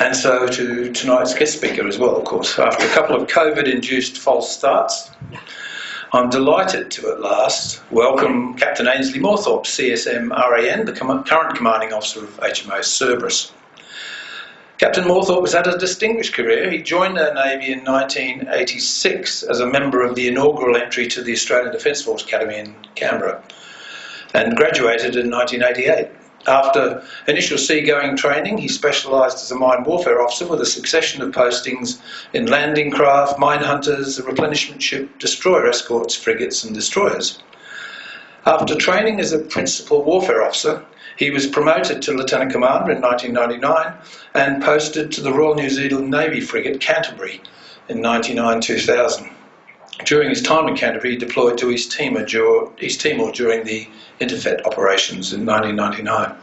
And so to tonight's guest speaker as well, of course. After a couple of COVID-induced false starts, I'm delighted to at last welcome Captain Ainsley Morthorpe CSM RAN, the current commanding officer of HMAS Cerberus. Captain Morthorpe has had a distinguished career. He joined our Navy in 1986 as a member of the inaugural entry to the Australian Defence Force Academy in Canberra and graduated in 1988. After initial seagoing training, he specialised as a mine warfare officer with a succession of postings in landing craft, mine hunters, replenishment ship, destroyer escorts, frigates and destroyers. After training as a principal warfare officer, he was promoted to Lieutenant Commander in 1999 and posted to the Royal New Zealand Navy frigate Canterbury in 1999-2000. During his time in Canterbury, he deployed to East Timor during the Interfet operations in 1999.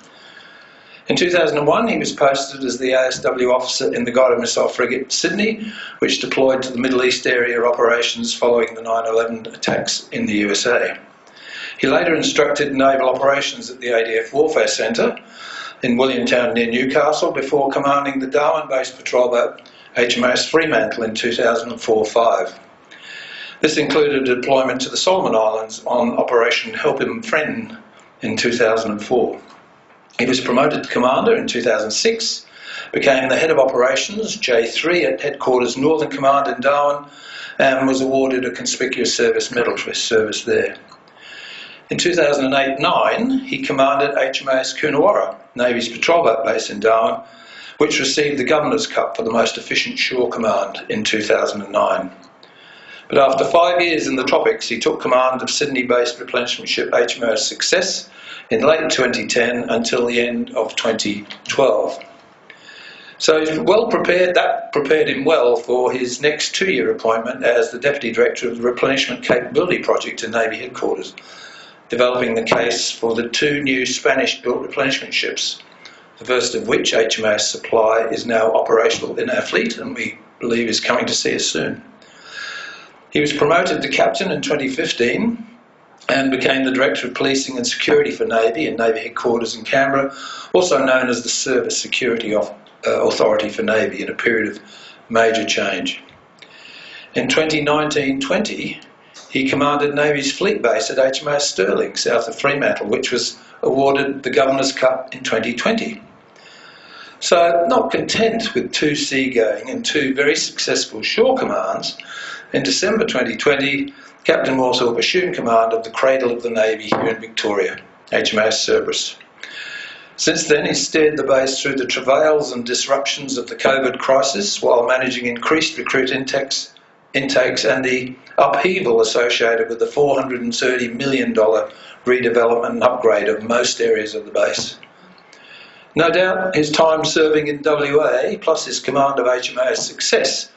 In 2001, he was posted as the ASW officer in the guided missile frigate Sydney, which deployed to the Middle East area operations following the 9/11 attacks in the USA. He later instructed naval operations at the ADF Warfare Centre in Williamtown near Newcastle before commanding the Darwin-based patrol boat HMAS Fremantle in 2004-05. This included a deployment to the Solomon Islands on Operation Help Him Friend in 2004. He was promoted to commander in 2006, became the head of operations, J3 at Headquarters Northern Command in Darwin, and was awarded a Conspicuous Service Medal for his service there. In 2008-09, he commanded HMAS Coonawarra, Navy's patrol boat base in Darwin, which received the Governor's Cup for the most efficient shore command in 2009. But after 5 years in the tropics, he took command of Sydney-based replenishment ship HMAS Success in late 2010 until the end of 2012. So he's well prepared. That prepared him well for his next 2-year appointment as the Deputy Director of the Replenishment Capability Project in Navy Headquarters, developing the case for the 2 new Spanish-built replenishment ships, the first of which, HMAS Supply, is now operational in our fleet and we believe is coming to see us soon. He was promoted to captain in 2015 and became the Director of Policing and Security for Navy in Navy Headquarters in Canberra, also known as the Service Security Authority for Navy, in a period of major change. In 2019-20, he commanded Navy's fleet base at HMAS Stirling, south of Fremantle, which was awarded the Governor's Cup in 2020. So, not content with 2 seagoing and 2 very successful shore commands, in December 2020, Captain Morthorpe assumed command of the cradle of the Navy here in Victoria, HMAS Cerberus. Since then, he's steered the base through the travails and disruptions of the COVID crisis while managing increased recruit intakes and the upheaval associated with the $430 million redevelopment and upgrade of most areas of the base. No doubt his time serving in WA, plus his command of HMAS Success,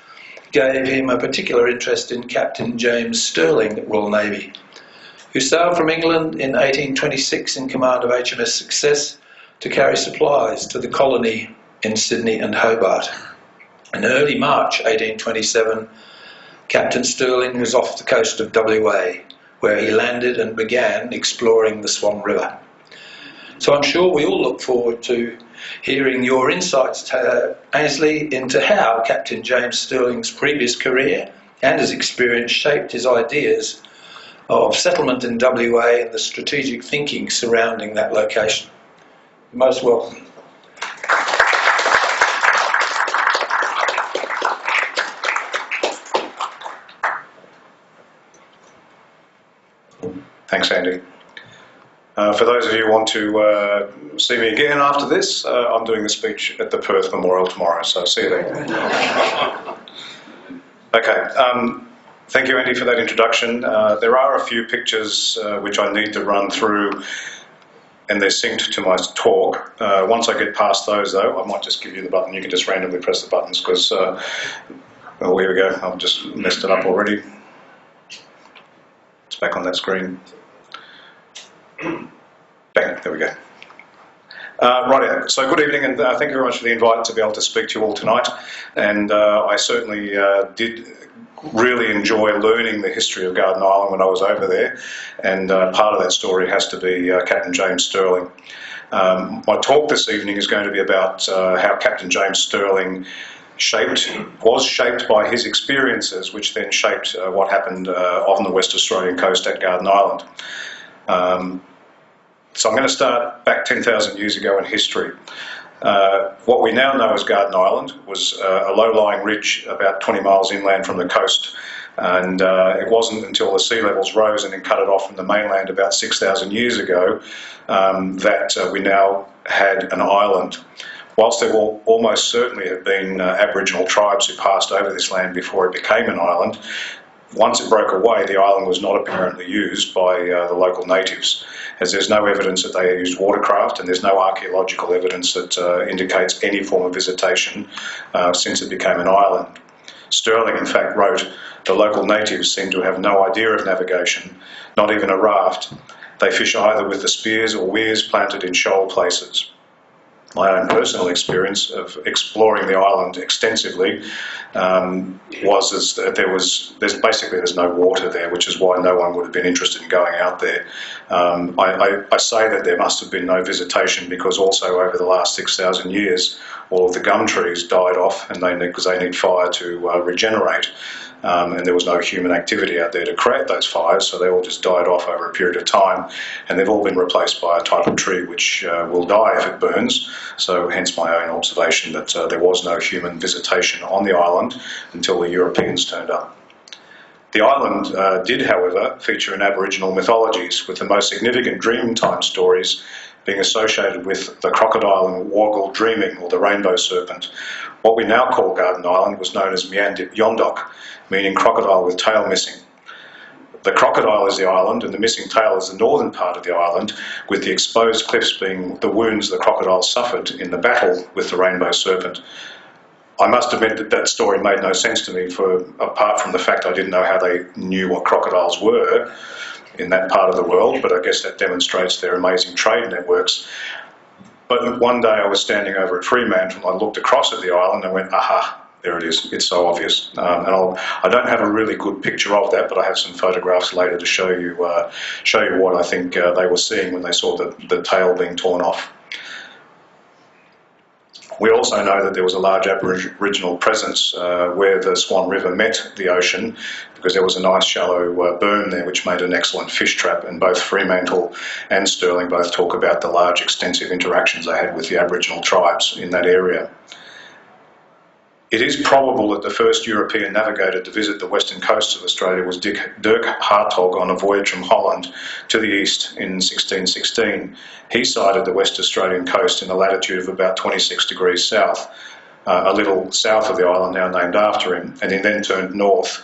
gave him a particular interest in Captain James Stirling at Royal Navy, who sailed from England in 1826 in command of HMS Success to carry supplies to the colony in Sydney and Hobart. In early March 1827, Captain Stirling was off the coast of WA, where he landed and began exploring the Swan River. So I'm sure we all look forward to hearing your insights, Ainsley, into how Captain James Stirling's previous career and his experience shaped his ideas of settlement in WA and the strategic thinking surrounding that location. You're most welcome. Thanks, Andy. For those of you who want to see me again after this, I'm doing the speech at the Perth Memorial tomorrow, so see you there. Okay, thank you, Andy, for that introduction. There are a few pictures which I need to run through, and they're synced to my talk. Once I get past those, though, I might just give you the button. You can just randomly press the buttons, because, well, here we go. I've just messed it up already. It's back on that screen. Bang, there we go. Right, so good evening, and thank you very much for the invite to be able to speak to you all tonight. And I certainly did really enjoy learning the history of Garden Island when I was over there, and part of that story has to be Captain James Stirling. My talk this evening is going to be about how Captain James Stirling was shaped by his experiences, which then shaped what happened on the West Australian coast at Garden Island. So I'm going to start back 10,000 years ago in history. What we now know as Garden Island was a low-lying ridge about 20 miles inland from the coast, and it wasn't until the sea levels rose and then cut it off from the mainland about 6,000 years ago that we now had an island. Whilst there will almost certainly have been Aboriginal tribes who passed over this land before it became an island, once it broke away, the island was not apparently used by the local natives, as there's no evidence that they used watercraft, and there's no archaeological evidence that indicates any form of visitation since it became an island. Stirling, in fact, wrote, "The local natives seem to have no idea of navigation, not even a raft. They fish either with the spears or weirs planted in shoal places." My own personal experience of exploring the island extensively was that there's no water there, which is why no one would have been interested in going out there. I say that there must have been no visitation because also over the last 6,000 years, all of the gum trees died off, and because they need fire to regenerate. And there was no human activity out there to create those fires, so they all just died off over a period of time, and they've all been replaced by a type of tree which will die if it burns, so hence my own observation that there was no human visitation on the island until the Europeans turned up. The island did, however, feature in Aboriginal mythologies, with the most significant Dreamtime stories being associated with the crocodile and woggle dreaming, or the rainbow serpent. What we now call Garden Island was known as Miandip Yondok, meaning crocodile with tail missing. The crocodile is the island, and the missing tail is the northern part of the island, with the exposed cliffs being the wounds the crocodile suffered in the battle with the rainbow serpent. I must admit that that story made no sense to me, apart from the fact I didn't know how they knew what crocodiles were in that part of the world, but I guess that demonstrates their amazing trade networks. But one day I was standing over at Fremantle, and I looked across at the island and went, aha, there it is, it's so obvious. I don't have a really good picture of that, but I have some photographs later to show you what I think they were seeing when they saw the tail being torn off. We also know that there was a large Aboriginal presence where the Swan River met the ocean, because there was a nice shallow berm there which made an excellent fish trap, and both Fremantle and Stirling both talk about the large extensive interactions they had with the Aboriginal tribes in that area. It is probable that the first European navigator to visit the western coast of Australia was Dirk Hartog on a voyage from Holland to the east in 1616. He sighted the West Australian coast in a latitude of about 26 degrees south, a little south of the island now named after him, and he then turned north.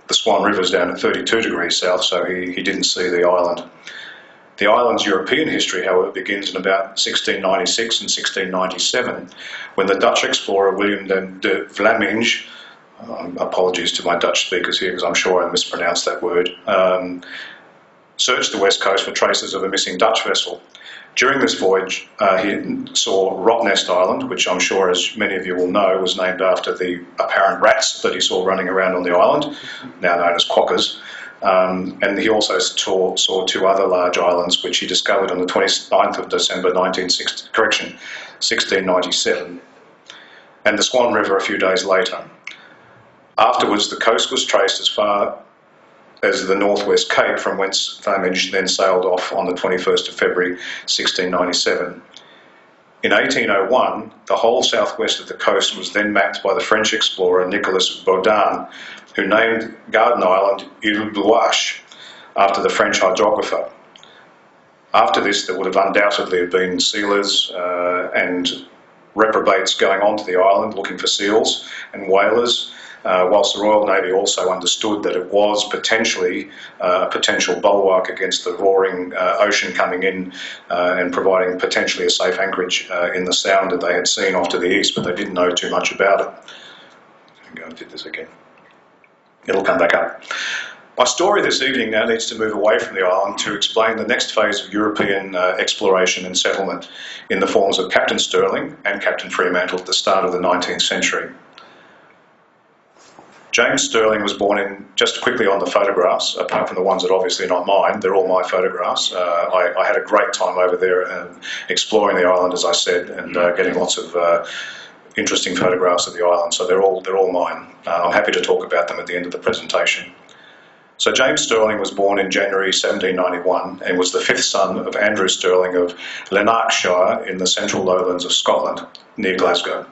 The Swan River is down at 32 degrees south, so he didn't see the island. The island's European history, however, begins in about 1696 and 1697, when the Dutch explorer William de Vlaminge, apologies to my Dutch speakers here because I'm sure I mispronounced that word, searched the west coast for traces of a missing Dutch vessel. During this voyage, he saw Rottnest Island, which I'm sure, as many of you will know, was named after the apparent rats that he saw running around on the island, now known as quokkas. And he also saw two other large islands, which he discovered on the 29th of December 1697, and the Swan River a few days later. Afterwards, the coast was traced as far as the Northwest Cape, from whence Vlaminge then sailed off on the 21st of February 1697. In 1801, the whole southwest of the coast was then mapped by the French explorer Nicolas Baudin, who named Garden Island Île Blanche after the French hydrographer. After this, there would have undoubtedly been sealers and reprobates going onto the island looking for seals and whalers, whilst the Royal Navy also understood that it was potentially a potential bulwark against the roaring ocean coming in and providing potentially a safe anchorage in the sound that they had seen off to the east, but they didn't know too much about it. I'm going to do this again. It'll come back up. My story this evening now needs to move away from the island to explain the next phase of European exploration and settlement in the forms of Captain Stirling and Captain Fremantle at the start of the 19th century. James Stirling was born in, just quickly on the photographs, apart from the ones that are obviously not mine, they're all my photographs. I had a great time over there exploring the island, as I said, and getting lots of interesting photographs of the island, so they're all mine. I'm happy to talk about them at the end of the presentation. So James Stirling was born in January 1791 and was the fifth son of Andrew Stirling of Lanarkshire in the central lowlands of Scotland, near Glasgow.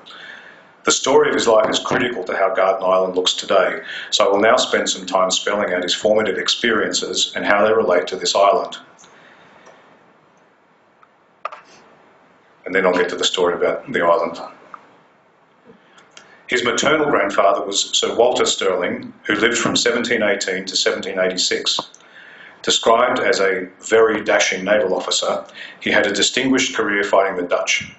The story of his life is critical to how Garden Island looks today, so I will now spend some time spelling out his formative experiences and how they relate to this island. And then I'll get to the story about the island. His maternal grandfather was Sir Walter Stirling, who lived from 1718 to 1786. Described as a very dashing naval officer, he had a distinguished career fighting the Dutch.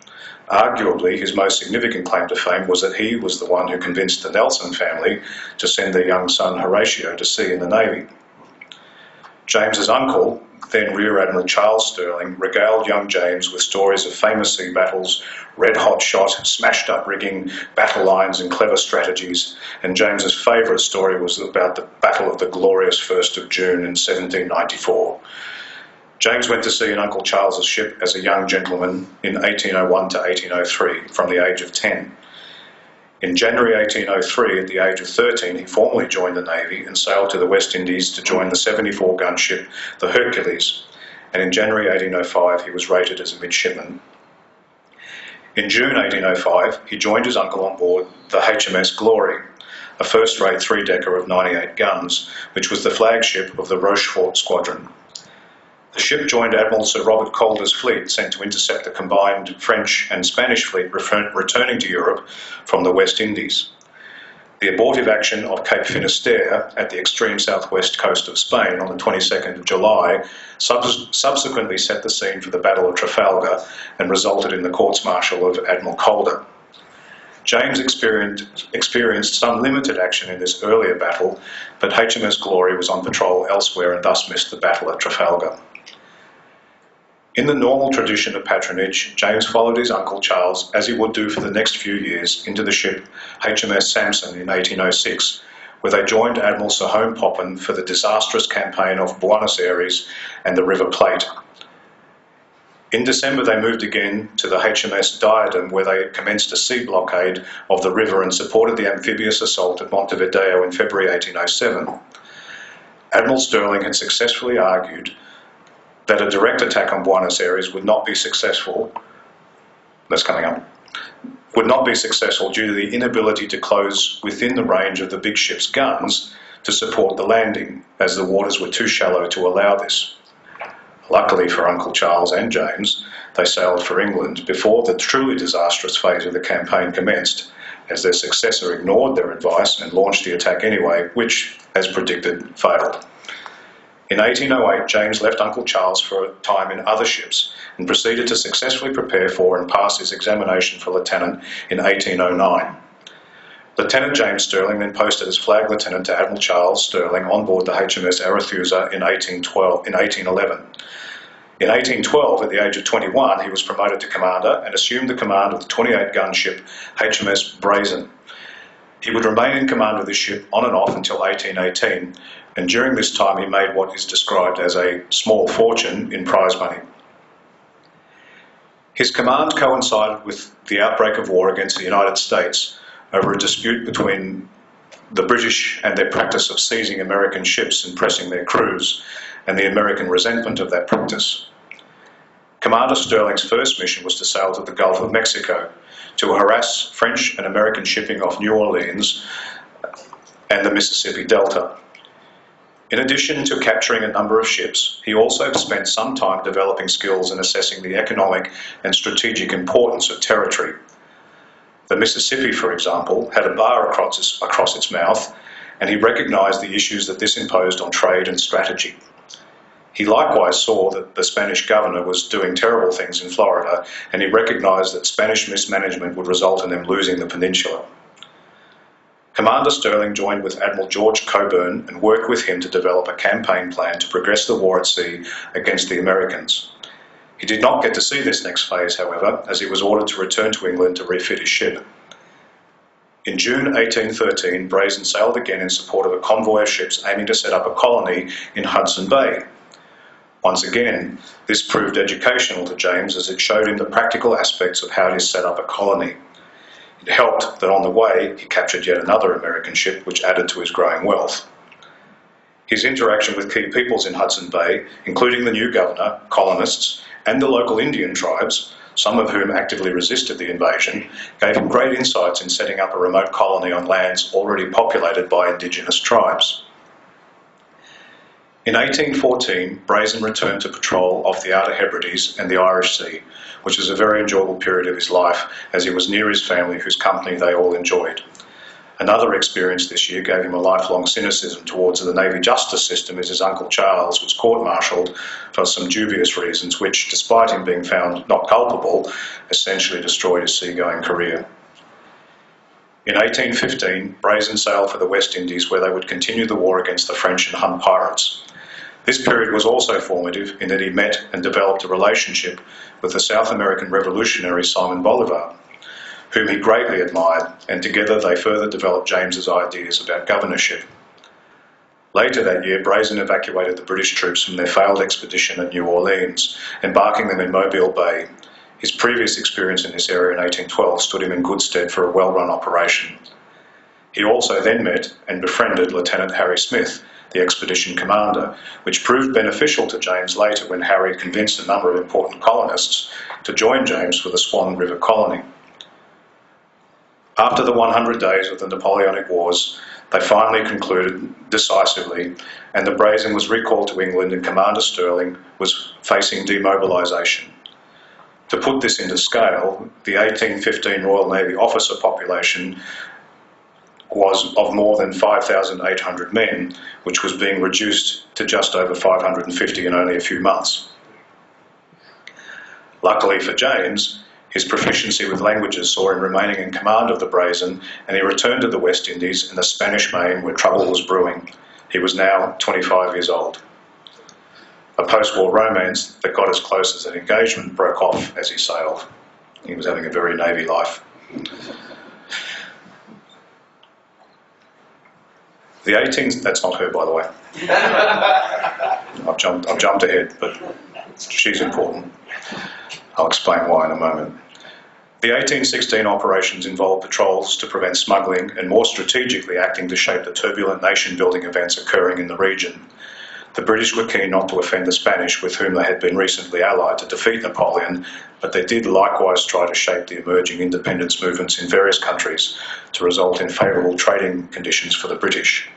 Arguably, his most significant claim to fame was that he was the one who convinced the Nelson family to send their young son Horatio to sea in the Navy. James's uncle, then Rear Admiral Charles Stirling, regaled young James with stories of famous sea battles, red-hot shot, smashed-up rigging, battle lines and clever strategies, and James's favourite story was about the Battle of the glorious 1st of June in 1794. James went to sea in Uncle Charles's ship as a young gentleman in 1801 to 1803, from the age of 10. In January 1803, at the age of 13, he formally joined the Navy and sailed to the West Indies to join the 74-gun ship, the Hercules, and in January 1805 he was rated as a midshipman. In June 1805, he joined his uncle on board the HMS Glory, a first-rate three-decker of 98 guns, which was the flagship of the Rochefort Squadron. The ship joined Admiral Sir Robert Calder's fleet sent to intercept the combined French and Spanish fleet returning to Europe from the West Indies. The abortive action of Cape Finisterre at the extreme southwest coast of Spain on the 22nd of July subsequently set the scene for the Battle of Trafalgar and resulted in the courts-martial of Admiral Calder. James experienced some limited action in this earlier battle, but HMS Glory was on patrol elsewhere and thus missed the battle at Trafalgar. In the normal tradition of patronage, James followed his uncle Charles, as he would do for the next few years, into the ship HMS Samson in 1806, where they joined Admiral Sir Home Popham for the disastrous campaign off Buenos Aires and the River Plate. In December, they moved again to the HMS Diadem, where they commenced a sea blockade of the river and supported the amphibious assault at Montevideo in February 1807. Admiral Stirling had successfully argued that a direct attack on Buenos Aires would not be successful. Would not be successful due to the inability to close within the range of the big ship's guns to support the landing, as the waters were too shallow to allow this. Luckily for Uncle Charles and James, they sailed for England before the truly disastrous phase of the campaign commenced, as their successor ignored their advice and launched the attack anyway, which, as predicted, failed. In 1808, James left Uncle Charles for a time in other ships and proceeded to successfully prepare for and pass his examination for lieutenant in 1809. Lieutenant James Stirling then posted as flag lieutenant to Admiral Charles Stirling on board the HMS Arethusa in 1811. In 1812, at the age of 21, he was promoted to commander and assumed the command of the 28-gun ship HMS Brazen. He would remain in command of this ship on and off until 1818, and during this time he made what is described as a small fortune in prize money. His command coincided with the outbreak of war against the United States over a dispute between the British and their practice of seizing American ships and pressing their crews, and the American resentment of that practice. Commander Stirling's first mission was to sail to the Gulf of Mexico to harass French and American shipping off New Orleans and the Mississippi Delta. In addition to capturing a number of ships, he also spent some time developing skills in assessing the economic and strategic importance of territory. The Mississippi, for example, had a bar across its mouth, and he recognised the issues that this imposed on trade and strategy. He likewise saw that the Spanish governor was doing terrible things in Florida, and he recognised that Spanish mismanagement would result in them losing the peninsula. Commander Stirling joined with Admiral George Cockburn and worked with him to develop a campaign plan to progress the war at sea against the Americans. He did not get to see this next phase, however, as he was ordered to return to England to refit his ship. In June 1813, Brazen sailed again in support of a convoy of ships aiming to set up a colony in Hudson Bay. Once again, this proved educational to James as it showed him the practical aspects of how to set up a colony. It helped that on the way he captured yet another American ship which added to his growing wealth. His interaction with key peoples in Hudson Bay, including the new governor, colonists, and the local Indian tribes, some of whom actively resisted the invasion, gave him great insights in setting up a remote colony on lands already populated by indigenous tribes. In 1814, Brazen returned to patrol off the Outer Hebrides and the Irish Sea, which was a very enjoyable period of his life as he was near his family whose company they all enjoyed. Another experience this year gave him a lifelong cynicism towards the Navy justice system as his uncle Charles was court-martialled for some dubious reasons which, despite him being found not culpable, essentially destroyed his seagoing career. In 1815, Brazen sailed for the West Indies where they would continue the war against the French and Hun pirates. This period was also formative in that he met and developed a relationship with the South American revolutionary Simon Bolivar, whom he greatly admired, and together they further developed James's ideas about governorship. Later that year, Brazen evacuated the British troops from their failed expedition at New Orleans, embarking them in Mobile Bay. His previous experience in this area in 1812 stood him in good stead for a well-run operation. He also then met and befriended Lieutenant Harry Smith, the expedition commander, which proved beneficial to James later when Harry convinced a number of important colonists to join James for the Swan River colony. After the 100 days of the Napoleonic Wars, they finally concluded decisively, and the Brazen was recalled to England and Commander Stirling was facing demobilisation. To put this into scale, the 1815 Royal Navy officer population was of more than 5,800 men, which was being reduced to just over 550 in only a few months. Luckily for James, his proficiency with languages saw him remaining in command of the Brazen, and he returned to the West Indies and the Spanish Main where trouble was brewing. He was now 25 years old. A post-war romance that got as close as an engagement broke off as he sailed. He was having a very Navy life. That's not her, by the way. I've jumped ahead, but she's important. I'll explain why in a moment. The 1816 operations involved patrols to prevent smuggling and, more strategically, acting to shape the turbulent nation-building events occurring in the region. The British were keen not to offend the Spanish, with whom they had been recently allied to defeat Napoleon, but they did likewise try to shape the emerging independence movements in various countries to result in favourable trading conditions for the British.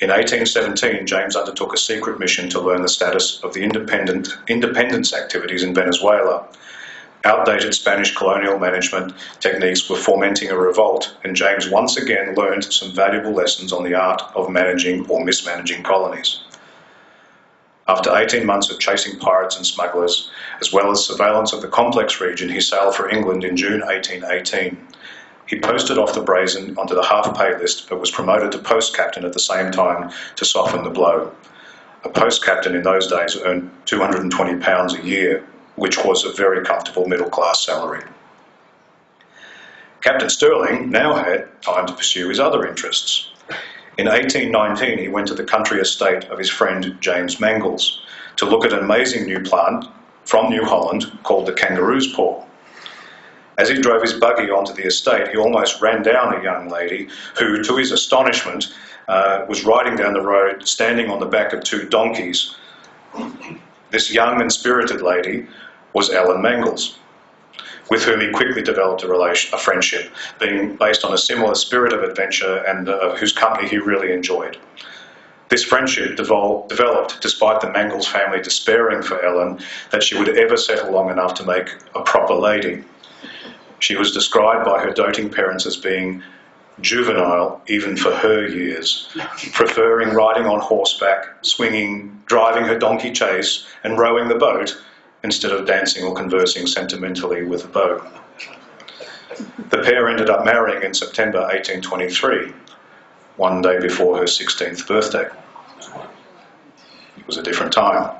In 1817, James undertook a secret mission to learn the status of the independence activities in Venezuela. Outdated Spanish colonial management techniques were fomenting a revolt, and James once again learned some valuable lessons on the art of managing or mismanaging colonies. After 18 months of chasing pirates and smugglers, as well as surveillance of the complex region, he sailed for England in June 1818. He posted off the Brazen onto the half-pay list, but was promoted to post captain at the same time to soften the blow. A post captain in those days earned £220 a year, which was a very comfortable middle-class salary. Captain Stirling now had time to pursue his other interests. In 1819, he went to the country estate of his friend James Mangles to look at an amazing new plant from New Holland called the kangaroo's paw. As he drove his buggy onto the estate, he almost ran down a young lady who, to his astonishment, was riding down the road, standing on the back of two donkeys. This young and spirited lady was Ellen Mangles, with whom he quickly developed a friendship, being based on a similar spirit of adventure and whose company he really enjoyed. This friendship developed despite the Mangles family despairing for Ellen that she would ever settle long enough to make a proper lady. She was described by her doting parents as being juvenile even for her years, preferring riding on horseback, swinging, driving her donkey chase and rowing the boat instead of dancing or conversing sentimentally with a beau. The pair ended up marrying in September 1823, one day before her 16th birthday. It was a different time.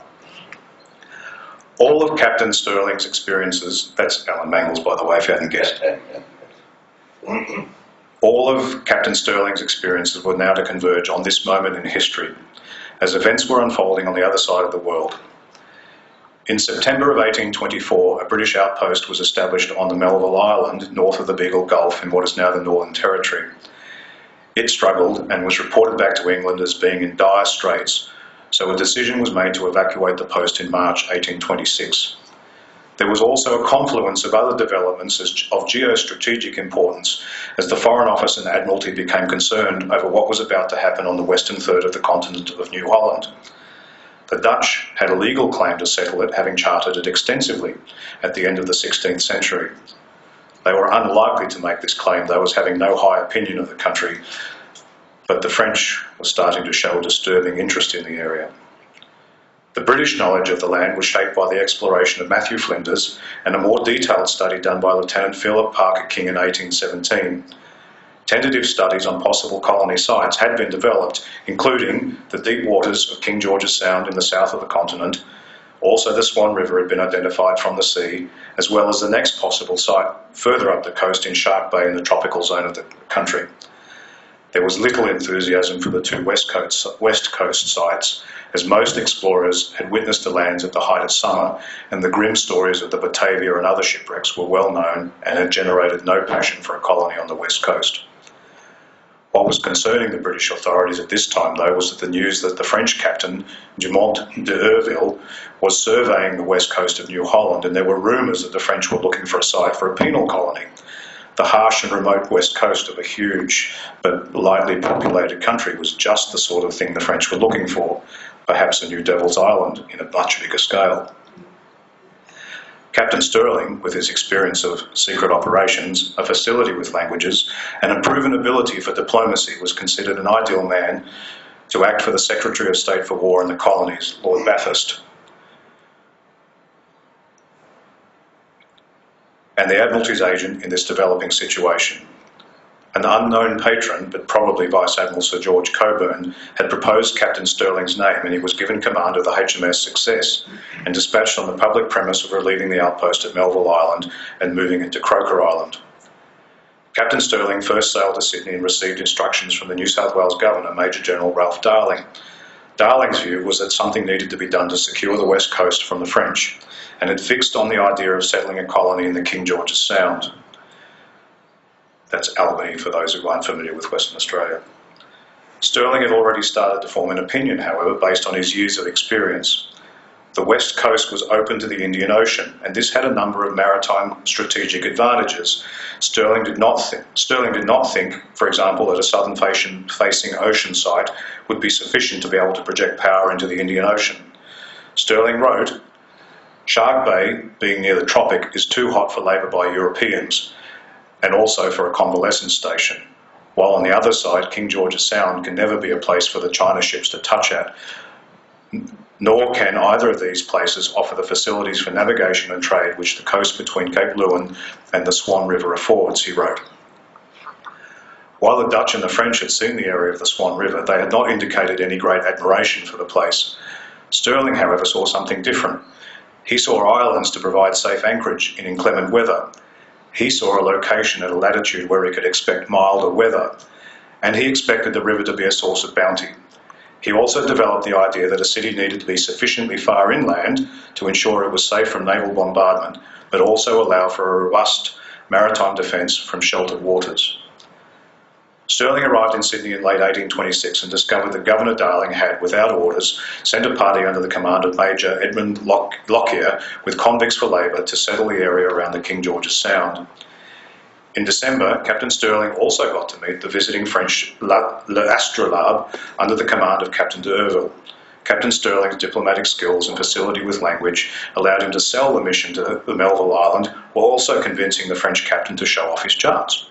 All of Captain Stirling's experiences, that's Ellen Mangles by the way if you hadn't guessed, All of Captain Stirling's experiences were now to converge on this moment in history, as events were unfolding on the other side of the world. In September of 1824, a British outpost was established on the Melville Island, north of the Beagle Gulf in what is now the Northern Territory. It struggled and was reported back to England as being in dire straits, so a decision was made to evacuate the post in March 1826. There was also a confluence of other developments of geostrategic importance as the Foreign Office and Admiralty became concerned over what was about to happen on the western third of the continent of New Holland. The Dutch had a legal claim to settle it, having charted it extensively at the end of the 16th century. They were unlikely to make this claim, though, as having no high opinion of the country, but the French were starting to show a disturbing interest in the area. The British knowledge of the land was shaped by the exploration of Matthew Flinders and a more detailed study done by Lieutenant Philip Parker King in 1817. Tentative studies on possible colony sites had been developed, including the deep waters of King George's Sound in the south of the continent. Also, the Swan River had been identified from the sea, as well as the next possible site further up the coast in Shark Bay in the tropical zone of the country. There was little enthusiasm for the two west coast sites, as most explorers had witnessed the lands at the height of summer, and the grim stories of the Batavia and other shipwrecks were well known and had generated no passion for a colony on the west coast. What was concerning the British authorities at this time, though, was that the news that the French captain, Dumont d'Urville, was surveying the west coast of New Holland, and there were rumours that the French were looking for a site for a penal colony. The harsh and remote west coast of a huge but lightly populated country was just the sort of thing the French were looking for, perhaps a new Devil's Island in a much bigger scale. Captain Stirling, with his experience of secret operations, a facility with languages, and a proven ability for diplomacy, was considered an ideal man to act for the Secretary of State for War in the colonies, Lord Bathurst, and the Admiralty's agent in this developing situation. An unknown patron, but probably Vice Admiral Sir George Cockburn, had proposed Captain Stirling's name, and he was given command of the HMS Success and dispatched on the public premise of relieving the outpost at Melville Island and moving it to Croker Island. Captain Stirling first sailed to Sydney and received instructions from the New South Wales Governor, Major General Ralph Darling. Darling's view was that something needed to be done to secure the west coast from the French, and had fixed on the idea of settling a colony in the King George's Sound. That's Albany, for those who aren't familiar with Western Australia. Stirling had already started to form an opinion, however, based on his years of experience. The west coast was open to the Indian Ocean, and this had a number of maritime strategic advantages. Stirling did not think, for example, that a southern-facing ocean site would be sufficient to be able to project power into the Indian Ocean. Stirling wrote, "Shark Bay, being near the tropic, is too hot for labour by Europeans, and also for a convalescence station, while on the other side, King George's Sound can never be a place for the China ships to touch at, nor can either of these places offer the facilities for navigation and trade which the coast between Cape Leeuwin and the Swan River affords," he wrote. While the Dutch and the French had seen the area of the Swan River, they had not indicated any great admiration for the place. Stirling, however, saw something different. He saw islands to provide safe anchorage in inclement weather. He saw a location at a latitude where he could expect milder weather, and he expected the river to be a source of bounty. He also developed the idea that a city needed to be sufficiently far inland to ensure it was safe from naval bombardment, but also allow for a robust maritime defence from sheltered waters. Stirling arrived in Sydney in late 1826 and discovered that Governor Darling had, without orders, sent a party under the command of Major Edmund Lockyer with convicts for labour to settle the area around the King George's Sound. In December, Captain Stirling also got to meet the visiting French L'Astrolabe under the command of Captain d'Urville. Captain Stirling's diplomatic skills and facility with language allowed him to sell the mission to the Melville Island, while also convincing the French captain to show off his charts.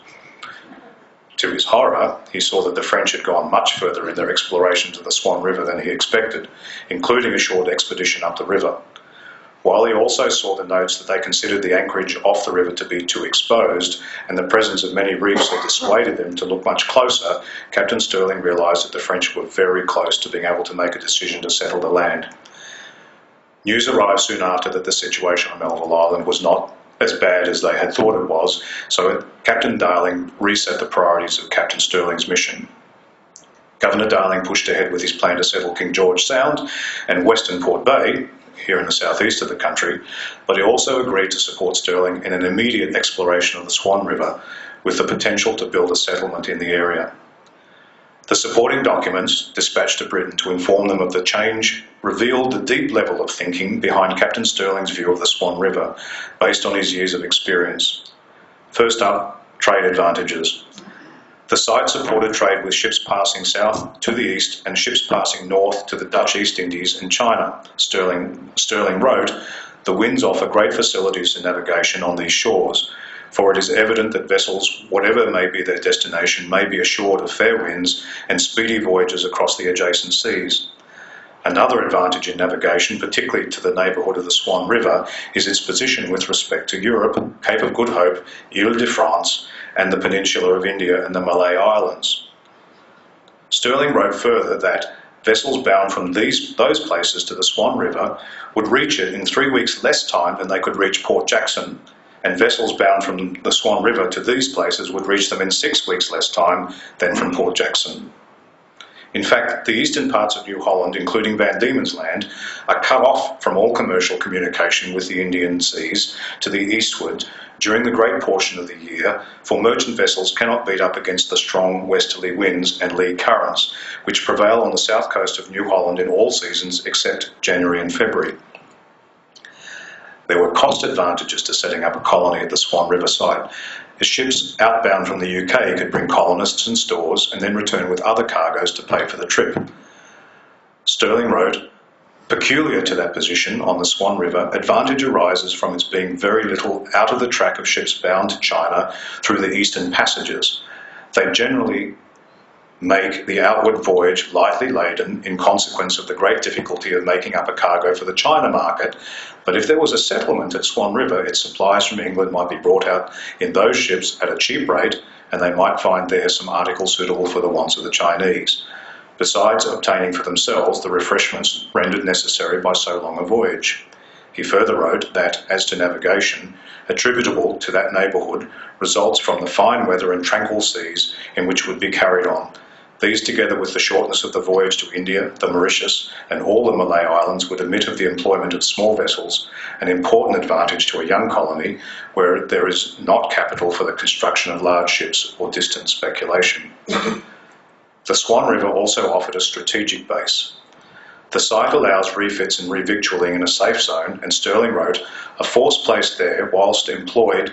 To his horror, he saw that the French had gone much further in their explorations of the Swan River than he expected, including a short expedition up the river. While he also saw the notes that they considered the anchorage off the river to be too exposed, and the presence of many reefs had dissuaded them to look much closer, Captain Stirling realised that the French were very close to being able to make a decision to settle the land. News arrived soon after that the situation on Melville Island was not as bad as they had thought it was, so Captain Darling reset the priorities of Captain Stirling's mission. Governor Darling pushed ahead with his plan to settle King George Sound and Western Port Bay, here in the southeast of the country, but he also agreed to support Stirling in an immediate exploration of the Swan River with the potential to build a settlement in the area. The supporting documents, dispatched to Britain to inform them of the change, revealed the deep level of thinking behind Captain Stirling's view of the Swan River, based on his years of experience. First up, trade advantages. The site supported trade with ships passing south to the east and ships passing north to the Dutch East Indies and China. Stirling wrote, "The winds offer great facilities to navigation on these shores, for it is evident that vessels, whatever may be their destination, may be assured of fair winds and speedy voyages across the adjacent seas. Another advantage in navigation, particularly to the neighbourhood of the Swan River, is its position with respect to Europe, Cape of Good Hope, Ile de France, and the peninsula of India and the Malay Islands." Stirling wrote further that vessels bound from those places to the Swan River would reach it in 3 weeks less time than they could reach Port Jackson, and vessels bound from the Swan River to these places would reach them in 6 weeks less time than from Port Jackson. In fact, the eastern parts of New Holland, including Van Diemen's Land, are cut off from all commercial communication with the Indian seas to the eastward during the great portion of the year, for merchant vessels cannot beat up against the strong westerly winds and lee currents, which prevail on the south coast of New Holland in all seasons except January and February. There were cost advantages to setting up a colony at the Swan River site, as ships outbound from the UK could bring colonists and stores and then return with other cargoes to pay for the trip. Stirling wrote, "Peculiar to that position on the Swan River, advantage arises from its being very little out of the track of ships bound to China through the eastern passages. They generally make the outward voyage lightly laden in consequence of the great difficulty of making up a cargo for the China market, but if there was a settlement at Swan River, its supplies from England might be brought out in those ships at a cheap rate, and they might find there some articles suitable for the wants of the Chinese, besides obtaining for themselves the refreshments rendered necessary by so long a voyage." He further wrote that, as to navigation, attributable to that neighbourhood, results from the fine weather and tranquil seas in which would be carried on. These, together with the shortness of the voyage to India, the Mauritius, and all the Malay Islands, would admit of the employment of small vessels, an important advantage to a young colony where there is not capital for the construction of large ships or distant speculation. The Swan River also offered a strategic base. The site allows refits and revictualling in a safe zone, and Stirling wrote, "A force placed there, whilst employed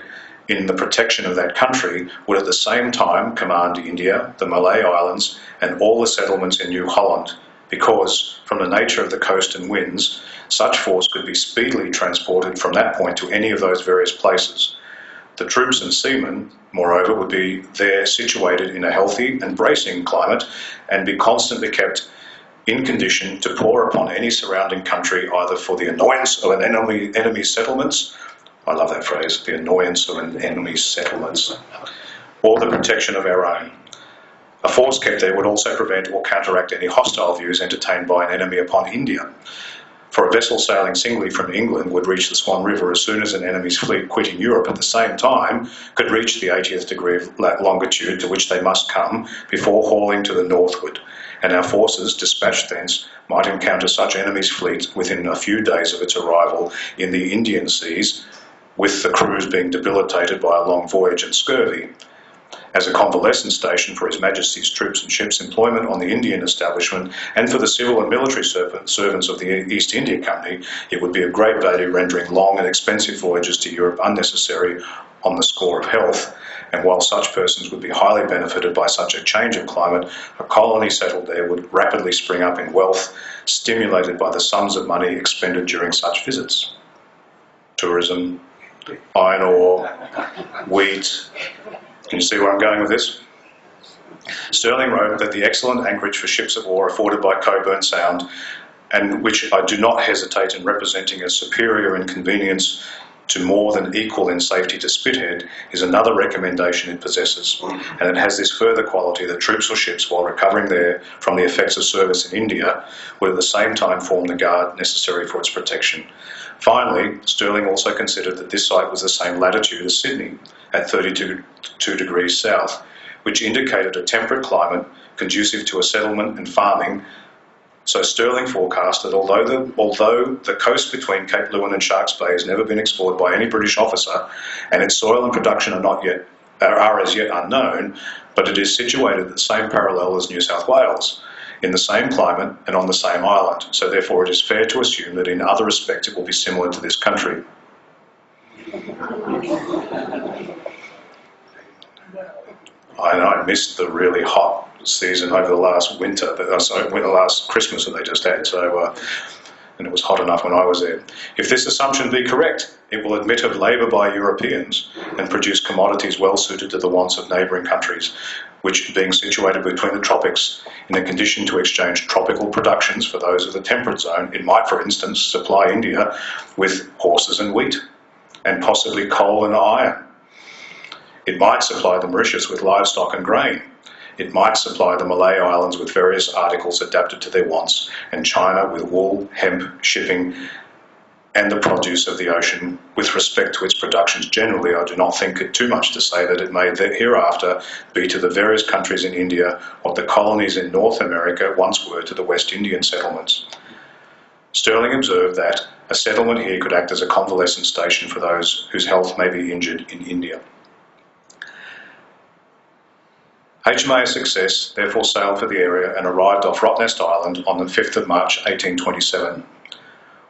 in the protection of that country, would at the same time command India, the Malay Islands, and all the settlements in New Holland, because, from the nature of the coast and winds, such force could be speedily transported from that point to any of those various places. The troops and seamen, moreover, would be there situated in a healthy and bracing climate, and be constantly kept in condition to pour upon any surrounding country, either for the annoyance of an enemy's settlements," I love that phrase, "the annoyance of an enemy's settlements," "or the protection of our own. A force kept there would also prevent or counteract any hostile views entertained by an enemy upon India. For a vessel sailing singly from England would reach the Swan River as soon as an enemy's fleet quitting Europe at the same time could reach the 80th degree of longitude to which they must come before hauling to the northward, and our forces, dispatched thence, might encounter such enemy's fleet within a few days of its arrival in the Indian seas, with the crews being debilitated by a long voyage and scurvy. As a convalescent station for His Majesty's troops and ships' employment on the Indian establishment, and for the civil and military servants of the East India Company, it would be of great value, rendering long and expensive voyages to Europe unnecessary on the score of health. And while such persons would be highly benefited by such a change of climate, a colony settled there would rapidly spring up in wealth, stimulated by the sums of money expended during such visits. Tourism, iron ore, wheat. Can you see where I'm going with this? Stirling wrote that the excellent anchorage for ships of war afforded by Cockburn Sound, and which I do not hesitate in representing as superior in convenience to more than equal in safety to Spithead is another recommendation it possesses, and it has this further quality that troops or ships, while recovering there from the effects of service in India, would at the same time form the guard necessary for its protection. Finally, Stirling also considered that this site was the same latitude as Sydney, at 32 degrees south, which indicated a temperate climate conducive to a settlement and farming. So Stirling forecast that although the coast between Cape Lewin and Sharks Bay has never been explored by any British officer, and its soil and production are as yet unknown, but it is situated at the same parallel as New South Wales, in the same climate and on the same island. So therefore it is fair to assume that in other respects it will be similar to this country. I missed the really hot season over the last winter, last Christmas that they just had, and it was hot enough when I was there. If this assumption be correct, it will admit of labour by Europeans and produce commodities well suited to the wants of neighbouring countries, which, being situated between the tropics, in a condition to exchange tropical productions for those of the temperate zone, it might, for instance, supply India with horses and wheat, and possibly coal and iron. It might supply the Mauritius with livestock and grain. It might supply the Malay Islands with various articles adapted to their wants, and China with wool, hemp, shipping, and the produce of the ocean. With respect to its productions generally, I do not think it too much to say that it may hereafter be to the various countries in India what the colonies in North America once were to the West Indian settlements. Stirling observed that a settlement here could act as a convalescent station for those whose health may be injured in India. HMAS Success therefore sailed for the area and arrived off Rottnest Island on the 5th of March 1827.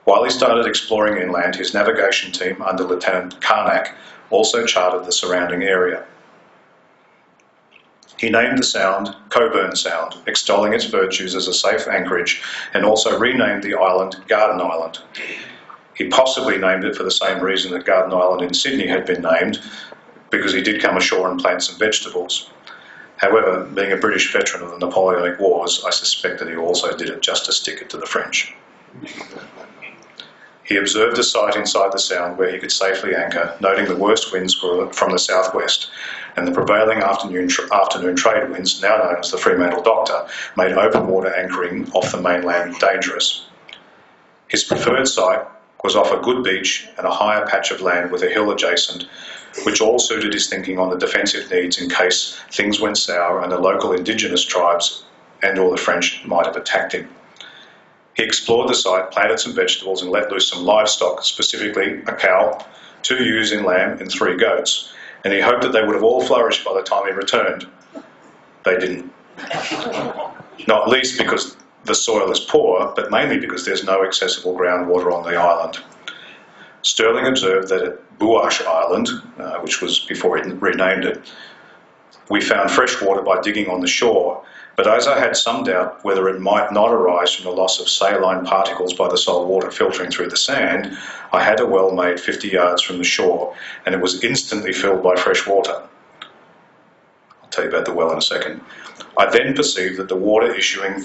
While he started exploring inland, his navigation team under Lieutenant Carnac also charted the surrounding area. He named the sound Coburn Sound, extolling its virtues as a safe anchorage, and also renamed the island Garden Island. He possibly named it for the same reason that Garden Island in Sydney had been named, because he did come ashore and plant some vegetables. However, being a British veteran of the Napoleonic Wars, I suspect that he also did it just to stick it to the French. He observed a site inside the sound where he could safely anchor, noting the worst winds from the southwest, and the prevailing afternoon trade winds, now known as the Fremantle Doctor, made open water anchoring off the mainland dangerous. His preferred site was off a good beach and a higher patch of land with a hill adjacent, which all suited his thinking on the defensive needs in case things went sour and the local indigenous tribes and or the French might have attacked him. He explored the site, planted some vegetables and let loose some livestock, specifically a cow, 2 ewes in lamb and 3 goats, and he hoped that they would have all flourished by the time he returned. They didn't. Not least because the soil is poor, but mainly because there's no accessible groundwater on the island. Stirling observed that at Buash Island, which was before he renamed it, we found fresh water by digging on the shore, but as I had some doubt whether it might not arise from the loss of saline particles by the salt water filtering through the sand, I had a well made 50 yards from the shore, and it was instantly filled by fresh water. I'll tell you about the well in a second. I then perceived that the water issuing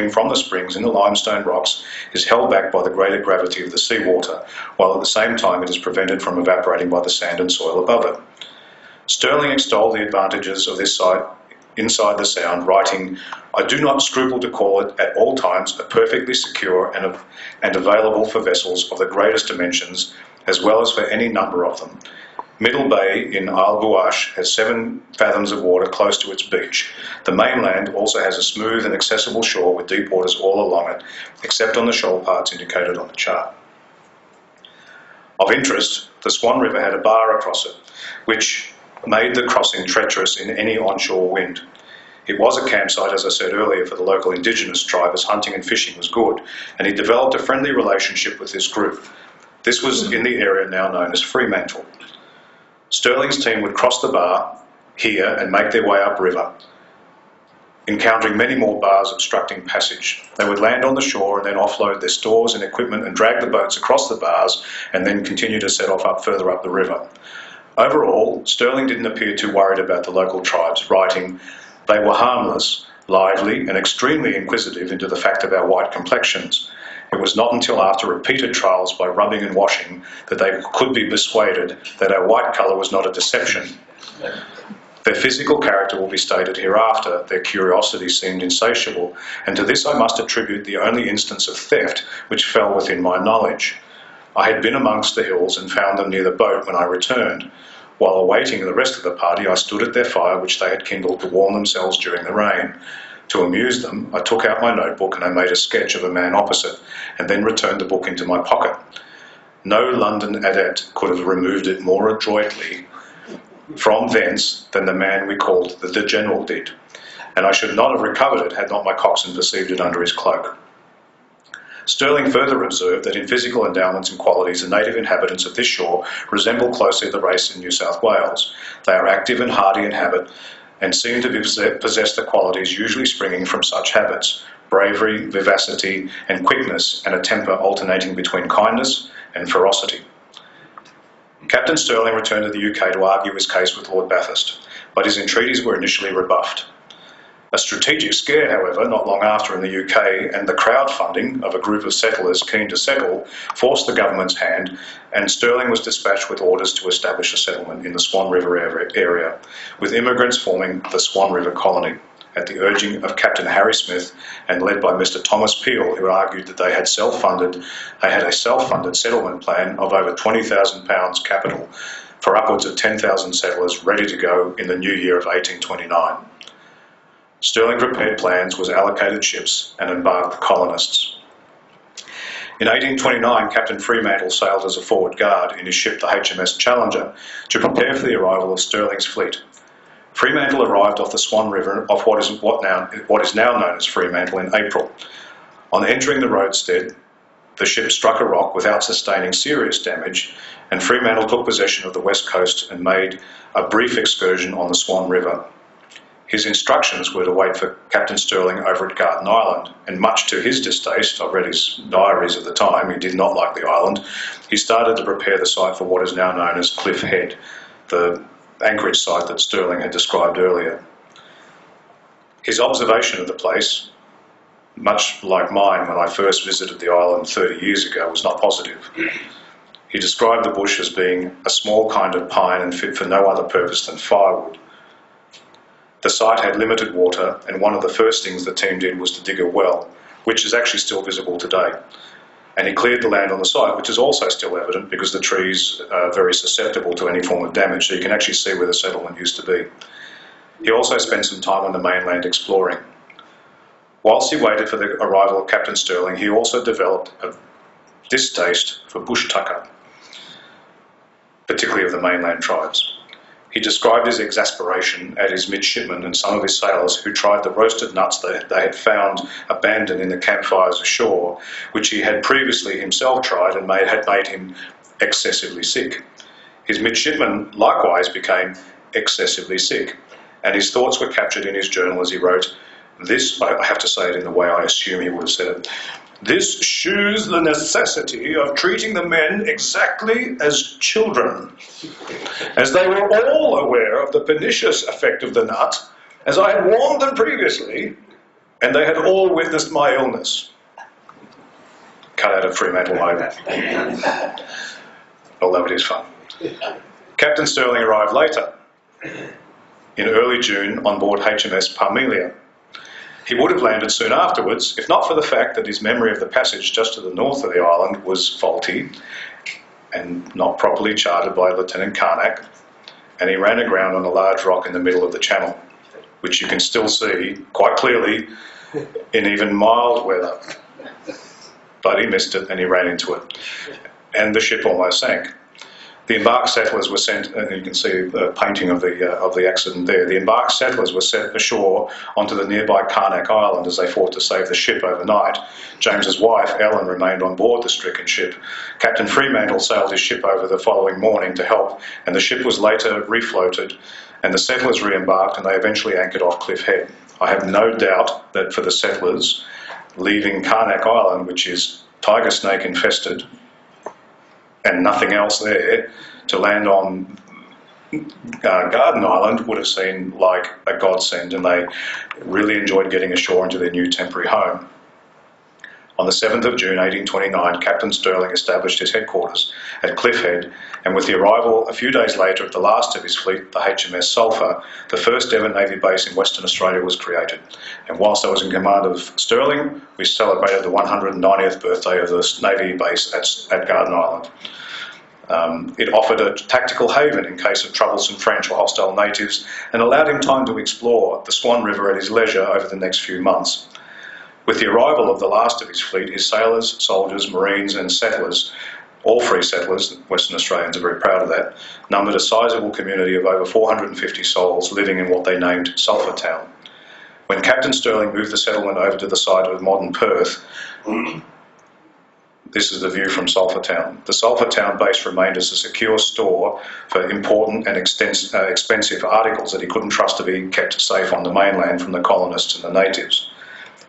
from the springs in the limestone rocks is held back by the greater gravity of the seawater, while at the same time it is prevented from evaporating by the sand and soil above it. Stirling extolled the advantages of this site inside the sound, writing, "I do not scruple to call it at all times a perfectly secure and available for vessels of the greatest dimensions, as well as for any number of them. Middle Bay in Isle Buash has 7 fathoms of water close to its beach. The mainland also has a smooth and accessible shore with deep waters all along it, except on the shoal parts indicated on the chart." Of interest, the Swan River had a bar across it, which made the crossing treacherous in any onshore wind. It was a campsite, as I said earlier, for the local indigenous tribe, as hunting and fishing was good, and he developed a friendly relationship with this group. This was in the area now known as Fremantle. Stirling's team would cross the bar here and make their way upriver, encountering many more bars obstructing passage. They would land on the shore and then offload their stores and equipment and drag the boats across the bars and then continue to set off further up the river. Overall, Stirling didn't appear too worried about the local tribes, writing, "They were harmless, lively and extremely inquisitive into the fact of our white complexions, It was not until after repeated trials by rubbing and washing that they could be persuaded that our white colour was not a deception. Their physical character will be stated hereafter. Their curiosity seemed insatiable, and to this I must attribute the only instance of theft which fell within my knowledge. I had been amongst the hills and found them near the boat when I returned. While awaiting the rest of the party, I stood at their fire which they had kindled to warm themselves during the rain. To amuse them, I took out my notebook and I made a sketch of a man opposite, and then returned the book into my pocket. No London adept could have removed it more adroitly from thence than the man we called the General did, and I should not have recovered it had not my coxswain perceived it under his cloak. Stirling further observed that in physical endowments and qualities the native inhabitants of this shore resemble closely the race in New South Wales. They are active and hardy in habit, and seem to possess the qualities usually springing from such habits: bravery, vivacity, and quickness, and a temper alternating between kindness and ferocity. Captain Stirling returned to the UK to argue his case with Lord Bathurst, but his entreaties were initially rebuffed. A strategic scare, however, not long after in the UK, and the crowdfunding of a group of settlers keen to settle forced the government's hand, and Stirling was dispatched with orders to establish a settlement in the Swan River area, with immigrants forming the Swan River colony, at the urging of Captain Harry Smith and led by Mr. Thomas Peel, who argued that they had a self-funded settlement plan of over £20,000 capital for upwards of 10,000 settlers ready to go in the new year of 1829. Stirling prepared plans, was allocated ships, and embarked the colonists. In 1829, Captain Fremantle sailed as a forward guard in his ship the HMS Challenger to prepare for the arrival of Stirling's fleet. Fremantle arrived off the Swan River off what is now known as Fremantle in April. On entering the roadstead, the ship struck a rock without sustaining serious damage, and Fremantle took possession of the west coast and made a brief excursion on the Swan River. His instructions were to wait for Captain Stirling over at Garden Island, and much to his distaste, I've read his diaries at the time, he did not like the island, he started to prepare the site for what is now known as Cliff Head, the anchorage site that Stirling had described earlier. His observation of the place, much like mine when I first visited the island 30 years ago, was not positive. He described the bush as being a small kind of pine and fit for no other purpose than firewood. The site had limited water, and one of the first things the team did was to dig a well, which is actually still visible today. And he cleared the land on the site, which is also still evident because the trees are very susceptible to any form of damage, so you can actually see where the settlement used to be. He also spent some time on the mainland exploring. Whilst he waited for the arrival of Captain Stirling, he also developed a distaste for bush tucker, particularly of the mainland tribes. He described his exasperation at his midshipmen and some of his sailors who tried the roasted nuts that they had found abandoned in the campfires ashore, which he had previously himself tried and had made him excessively sick. His midshipmen likewise became excessively sick, and his thoughts were captured in his journal as he wrote, "This," I have to say it in the way I assume he would have said it, "this shews the necessity of treating the men exactly as children, as they were all aware of the pernicious effect of the nut, as I had warned them previously, and they had all witnessed my illness." Cut out of Fremantle mode, although it is fun. Captain Stirling arrived later, in early June, on board HMS Parmelia. He would have landed soon afterwards, if not for the fact that his memory of the passage just to the north of the island was faulty and not properly charted by Lieutenant Carnac, and he ran aground on a large rock in the middle of the channel, which you can still see quite clearly in even mild weather. But he missed it and he ran into it, and the ship almost sank. The embarked settlers were sent, and you can see a painting of the accident there. The embarked settlers were sent ashore onto the nearby Carnac Island as they fought to save the ship overnight. James's wife, Ellen, remained on board the stricken ship. Captain Fremantle sailed his ship over the following morning to help, and the ship was later refloated, and the settlers re-embarked, and they eventually anchored off Cliff Head. I have no doubt that for the settlers, leaving Carnac Island, which is tiger snake infested, and nothing else there, to land on Garden Island would have seemed like a godsend, and they really enjoyed getting ashore into their new temporary home. On the 7th of June 1829, Captain Stirling established his headquarters at Cliff Head, and with the arrival a few days later of the last of his fleet, the HMS Sulphur, the first ever Navy base in Western Australia was created. And whilst I was in command of Stirling, we celebrated the 190th birthday of the Navy base at Garden Island. It offered a tactical haven in case of troublesome French or hostile natives, and allowed him time to explore the Swan River at his leisure over the next few months. With the arrival of the last of his fleet, his sailors, soldiers, marines and settlers, all free settlers, Western Australians are very proud of that, numbered a sizable community of over 450 souls living in what they named Sulphur Town. When Captain Stirling moved the settlement over to the site of modern Perth, this is the view from Sulphur Town. The Sulphur Town base remained as a secure store for important and expensive articles that he couldn't trust to be kept safe on the mainland from the colonists and the natives.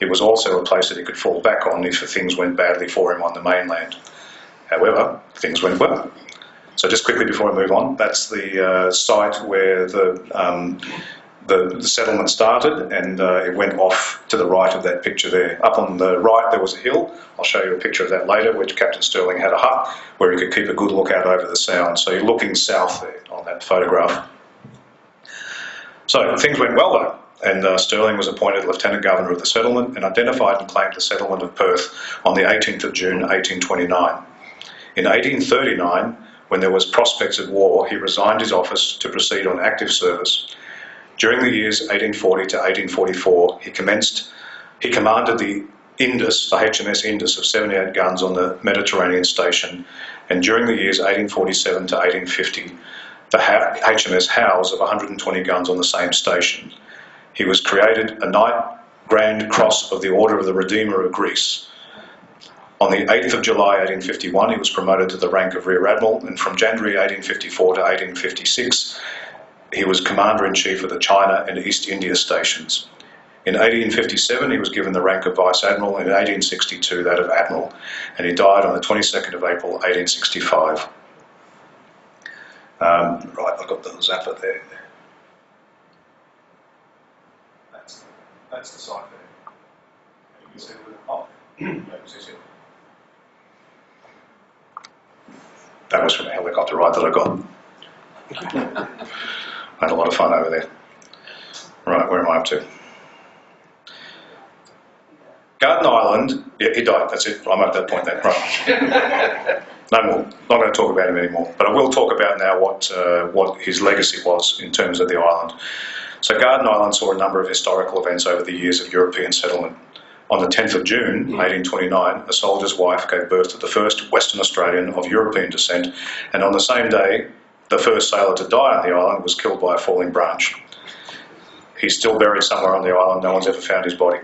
It was also a place that he could fall back on if things went badly for him on the mainland. However, things went well. So just quickly before I move on, that's the site where the settlement started, and it went off to the right of that picture there. Up on the right there was a hill. I'll show you a picture of that later, which Captain Stirling had a hut where he could keep a good look out over the Sound. So you're looking south there on that photograph. So things went well though. And Stirling was appointed Lieutenant Governor of the settlement and identified and claimed the settlement of Perth on the 18th of June 1829. In 1839, when there was prospects of war, he resigned his office to proceed on active service. During the years 1840 to 1844, he commanded the Indus, the HMS Indus of 78 guns on the Mediterranean station, and during the years 1847 to 1850, the HMS Howes of 120 guns on the same station. He was created a Knight Grand Cross of the Order of the Redeemer of Greece. On the 8th of July 1851, he was promoted to the rank of Rear Admiral, and from January 1854 to 1856, he was Commander-in-Chief of the China and East India stations. In 1857, he was given the rank of Vice Admiral, and in 1862 that of Admiral, and he died on the 22nd of April 1865. Right, I've got the zapper there. That's the site there. You can see the that was from a helicopter ride that I got. I had a lot of fun over there. Right, where am I up to? Garden Island, yeah, he died, that's it. I'm at that point then, right. No more, not going to talk about him anymore. But I will talk about now what his legacy was in terms of the island. So Garden Island saw a number of historical events over the years of European settlement. On the 10th of June, 1829, a soldier's wife gave birth to the first Western Australian of European descent, and on the same day, the first sailor to die on the island was killed by a falling branch. He's still buried somewhere on the island, no one's ever found his body.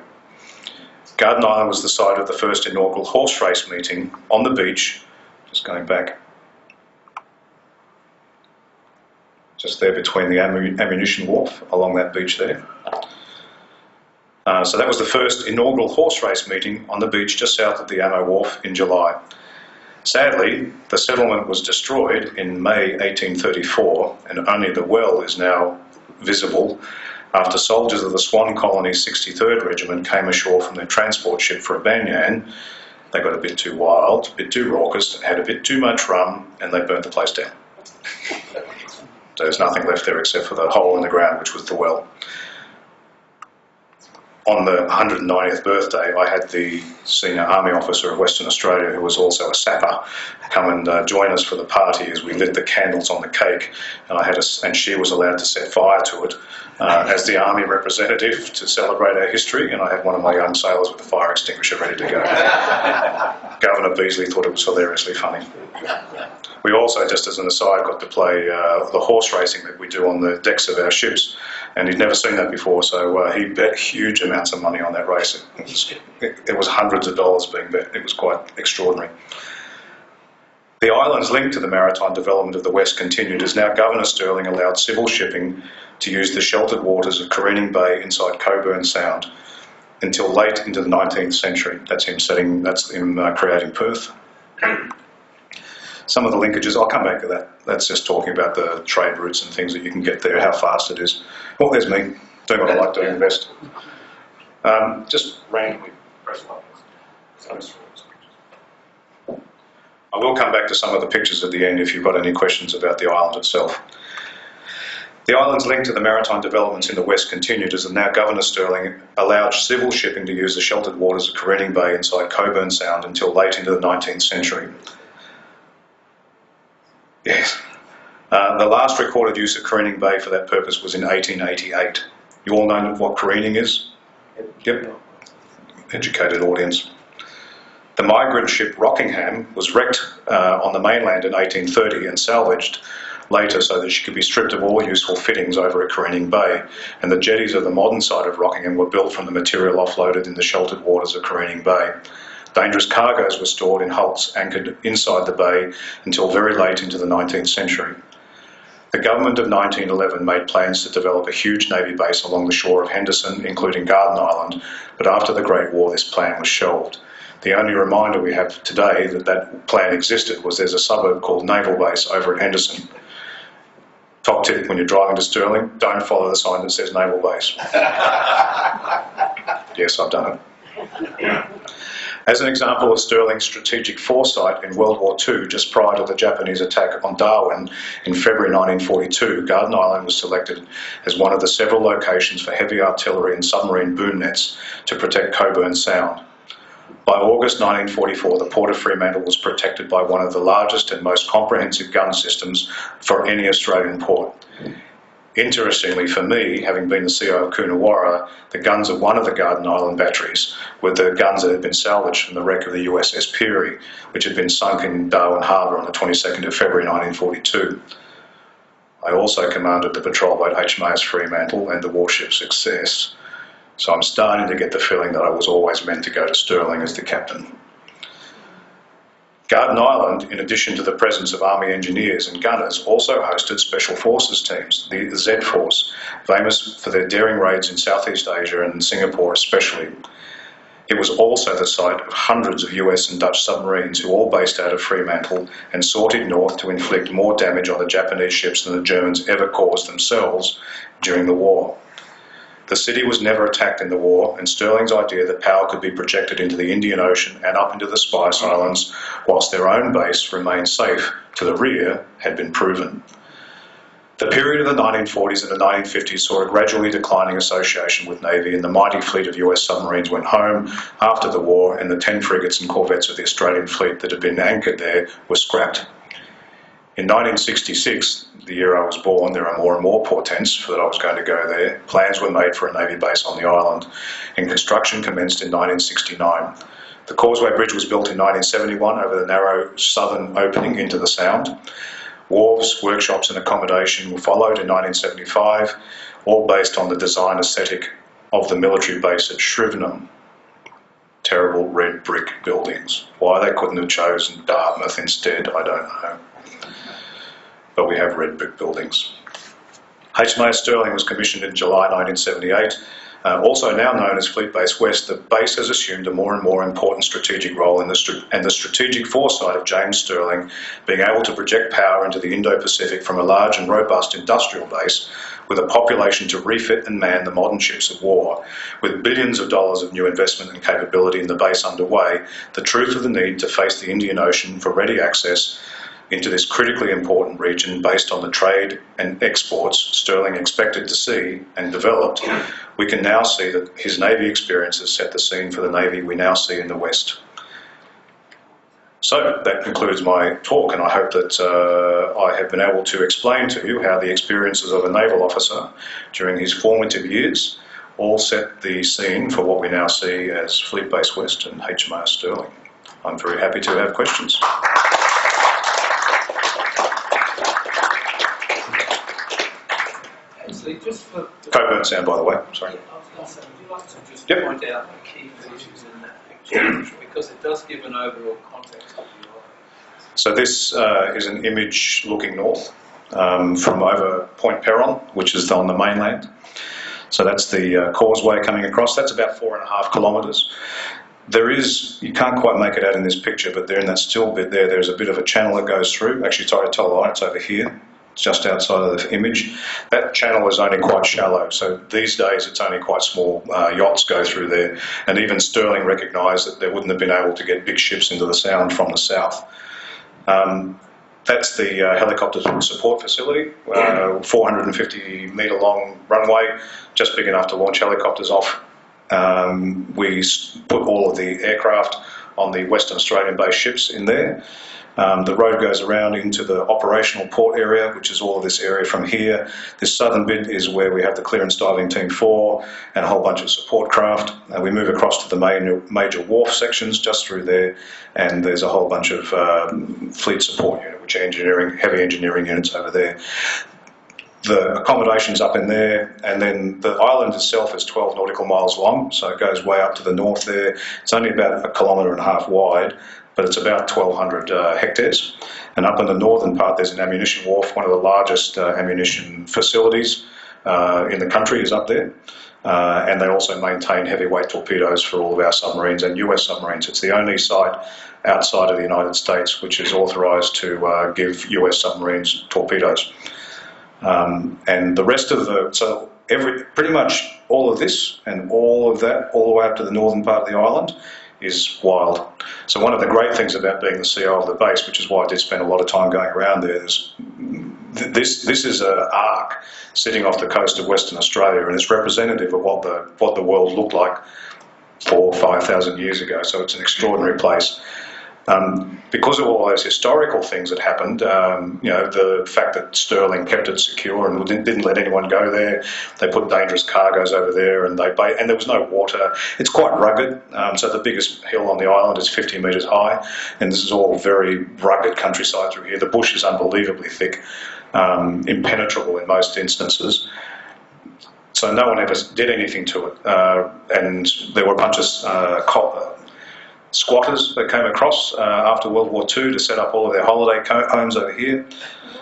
Garden Island was the site of the first inaugural horse race meeting on the beach, just going back, just there between the ammunition wharf, along that beach there. So that was the first inaugural horse race meeting on the beach just south of the Ammo Wharf in July. Sadly, the settlement was destroyed in May 1834, and only the well is now visible after soldiers of the Swan Colony's 63rd Regiment came ashore from their transport ship for a banyan. They got a bit too wild, a bit too raucous, had a bit too much rum, and they burnt the place down. So there's nothing left there except for the hole in the ground, which was the well. On the 190th birthday, I had the senior army officer of Western Australia, who was also a sapper, come and join us for the party as we lit the candles on the cake, and she was allowed to set fire to it as the army representative to celebrate our history, and I had one of my young sailors with a fire extinguisher ready to go. Governor Beasley thought it was hilariously funny. We also, just as an aside, got to play the horse racing that we do on the decks of our ships, and he'd never seen that before, so he bet huge amounts of money on that race. It was hundreds of dollars being bet. It was quite extraordinary. The island's link to the maritime development of the West continued as now Governor Stirling allowed civil shipping to use the sheltered waters of Careening Bay inside Cockburn Sound until late into the 19th century. That's him creating Perth. Some of the linkages, I'll come back to that. That's just talking about the trade routes and things that you can get there, how fast it is. Well, there's me, doing what I like doing best. Just randomly press buttons. I will come back to some of the pictures at the end if you've got any questions about the island itself. The island's link to the maritime developments in the west continued as now Governor Stirling allowed civil shipping to use the sheltered waters of Careening Bay inside Cockburn Sound until late into the 19th century. Yes. The last recorded use of Careening Bay for that purpose was in 1888. You all know what careening is? Yep. Educated audience. The migrant ship Rockingham was wrecked on the mainland in 1830 and salvaged later so that she could be stripped of all useful fittings over at Careening Bay, and the jetties of the modern side of Rockingham were built from the material offloaded in the sheltered waters of Careening Bay. Dangerous cargoes were stored in hulks anchored inside the bay until very late into the 19th century. The government of 1911 made plans to develop a huge Navy base along the shore of Henderson, including Garden Island, but after the Great War this plan was shelved. The only reminder we have today that that plan existed was there's a suburb called Naval Base over at Henderson. Top tip when you're driving to Stirling, don't follow the sign that says Naval Base. Yes, I've done it. As an example of Stirling's strategic foresight in World War II, just prior to the Japanese attack on Darwin in February 1942, Garden Island was selected as one of the several locations for heavy artillery and submarine boom nets to protect Cockburn Sound. By August 1944, the Port of Fremantle was protected by one of the largest and most comprehensive gun systems for any Australian port. Interestingly for me, having been the CEO of Coonawarra, the guns of one of the Garden Island batteries were the guns that had been salvaged from the wreck of the USS Peary, which had been sunk in Darwin Harbour on the 22nd of February 1942. I also commanded the patrol boat HMAS Fremantle and the warship Success. So I'm starting to get the feeling that I was always meant to go to Stirling as the captain. Garden Island, in addition to the presence of Army engineers and gunners, also hosted Special Forces teams, the Z Force, famous for their daring raids in Southeast Asia and Singapore especially. It was also the site of hundreds of US and Dutch submarines who all based out of Fremantle and sortied north to inflict more damage on the Japanese ships than the Germans ever caused themselves during the war. The city was never attacked in the war, and Stirling's idea that power could be projected into the Indian Ocean and up into the Spice Islands whilst their own base remained safe to the rear had been proven. The period of the 1940s and the 1950s saw a gradually declining association with Navy, and the mighty fleet of US submarines went home after the war, and the 10 frigates and corvettes of the Australian fleet that had been anchored there were scrapped. In 1966, the year I was born, there are more and more portents that I was going to go there. Plans were made for a Navy base on the island, and construction commenced in 1969. The Causeway Bridge was built in 1971 over the narrow southern opening into the Sound. Wharves, workshops and accommodation were followed in 1975, all based on the design aesthetic of the military base at Shrivenham. Terrible red brick buildings. Why they couldn't have chosen Dartmouth instead, I don't know. But we have red brick buildings. HMAS Stirling was commissioned in July 1978. Also now known as Fleet Base West, the base has assumed a more and more important strategic role in the strategic foresight of James Stirling, being able to project power into the Indo-Pacific from a large and robust industrial base with a population to refit and man the modern ships of war. With billions of dollars of new investment and capability in the base underway, the truth of the need to face the Indian Ocean for ready access into this critically important region based on the trade and exports Stirling expected to see and developed, we can now see that his Navy experiences set the scene for the Navy we now see in the West. So that concludes my talk, and I hope that I have been able to explain to you how the experiences of a naval officer during his formative years all set the scene for what we now see as Fleet Base West and HMAS Stirling. I'm very happy to have questions. Just for Cockburn Sound, by the way. Sorry. Yeah, I was going to say, would you like to just Yep. point out the key features in that picture, because it does give an overall context of the island. So this is an image looking north from over Point Peron, which is on the mainland. So that's the causeway coming across. That's about 4.5 kilometres. There is, you can't quite make it out in this picture, but there in that still bit there, there's a bit of a channel that goes through. Actually, sorry to tell a lie, it's over here. just outside of the image. That channel is only quite shallow, so these days it's only quite small. Yachts go through there, and even Stirling recognised that they wouldn't have been able to get big ships into the Sound from the south. That's the helicopter support facility, 450 metre long runway, just big enough to launch helicopters off. We put all of the aircraft on the Western Australian based ships in there. The road goes around into the operational port area, which is all of this area from here. This southern bit is where we have the Clearance Diving Team 4 and a whole bunch of support craft. We move across to the major wharf sections just through there, and there's a whole bunch of fleet support unit, which are heavy engineering units over there. The accommodation's up in there, and then the island itself is 12 nautical miles long, so it goes way up to the north there. It's only about 1.5 kilometres wide, but it's about 1,200 hectares. And up in the northern part, there's an ammunition wharf. One of the largest ammunition facilities in the country is up there. And they also maintain heavyweight torpedoes for all of our submarines and US submarines. It's the only site outside of the United States which is authorised to give US submarines torpedoes. And the rest of pretty much all of this and all of that, all the way up to the northern part of the island, is wild. So one of the great things about being the CO of the base, which is why I did spend a lot of time going around there, is this is an ark sitting off the coast of Western Australia, and it's representative of what the world looked like 4,000 or 5,000 years ago. So it's an extraordinary place. Because of all those historical things that happened, the fact that Stirling kept it secure and didn't let anyone go there, they put dangerous cargoes over there, and there was no water. It's quite rugged, so the biggest hill on the island is 50 metres high, and this is all very rugged countryside through here. The bush is unbelievably thick, impenetrable in most instances. So no one ever did anything to it, and there were a bunch of squatters that came across after World War II to set up all of their holiday homes over here.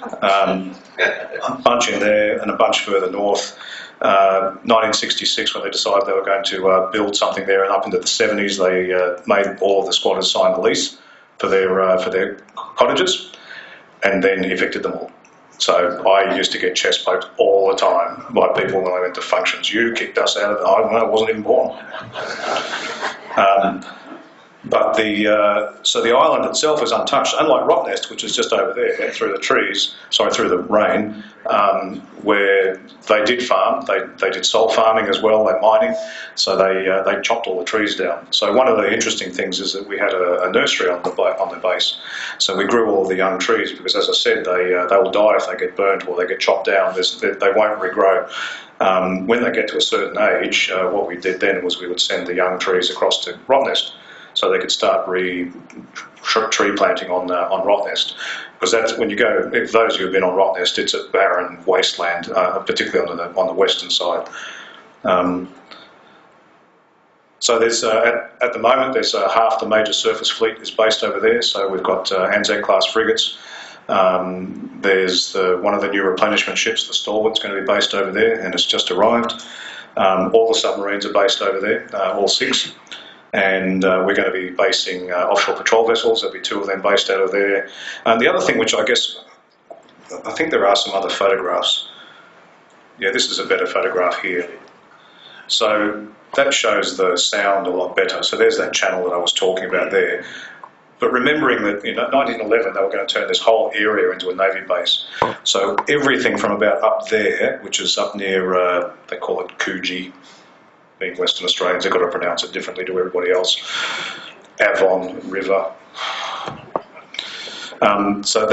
A bunch in there and a bunch further north. 1966, when they decided they were going to build something there, and up into the 70s they made all of the squatters sign the lease for their cottages, and then evicted them all. So I used to get chest poked all the time by people when I went to functions. You kicked us out of it. I wasn't even born. But so the island itself is untouched, unlike Rottnest, which is just over there through the rain, where they did farm. They did salt farming as well, like mining. So they chopped all the trees down. So one of the interesting things is that we had a nursery on the base. So we grew all the young trees because, as I said, they will die if they get burnt or they get chopped down. They won't regrow. When they get to a certain age, what we did then was we would send the young trees across to Rottnest, so they could start tree planting on Rottnest. Because that's when you go, if those who have been on Rottnest, it's a barren wasteland, particularly on the western side. So there's at the moment there's half the major surface fleet is based over there. So we've got Anzac class frigates. There's one of the new replenishment ships, the Stalwart's going to be based over there, and it's just arrived. All the submarines are based over there, all 6. And we're going to be basing offshore patrol vessels. There'll be 2 of them based out of there. And the other thing, which I think there are some other photographs. Yeah, this is a better photograph here. So that shows the sound a lot better. So there's that channel that I was talking about there. But remembering that in 1911 they were going to turn this whole area into a Navy base. So everything from about up there, which is up near, they call it Coogee, being Western Australians, they've got to pronounce it differently to everybody else. Avon River. So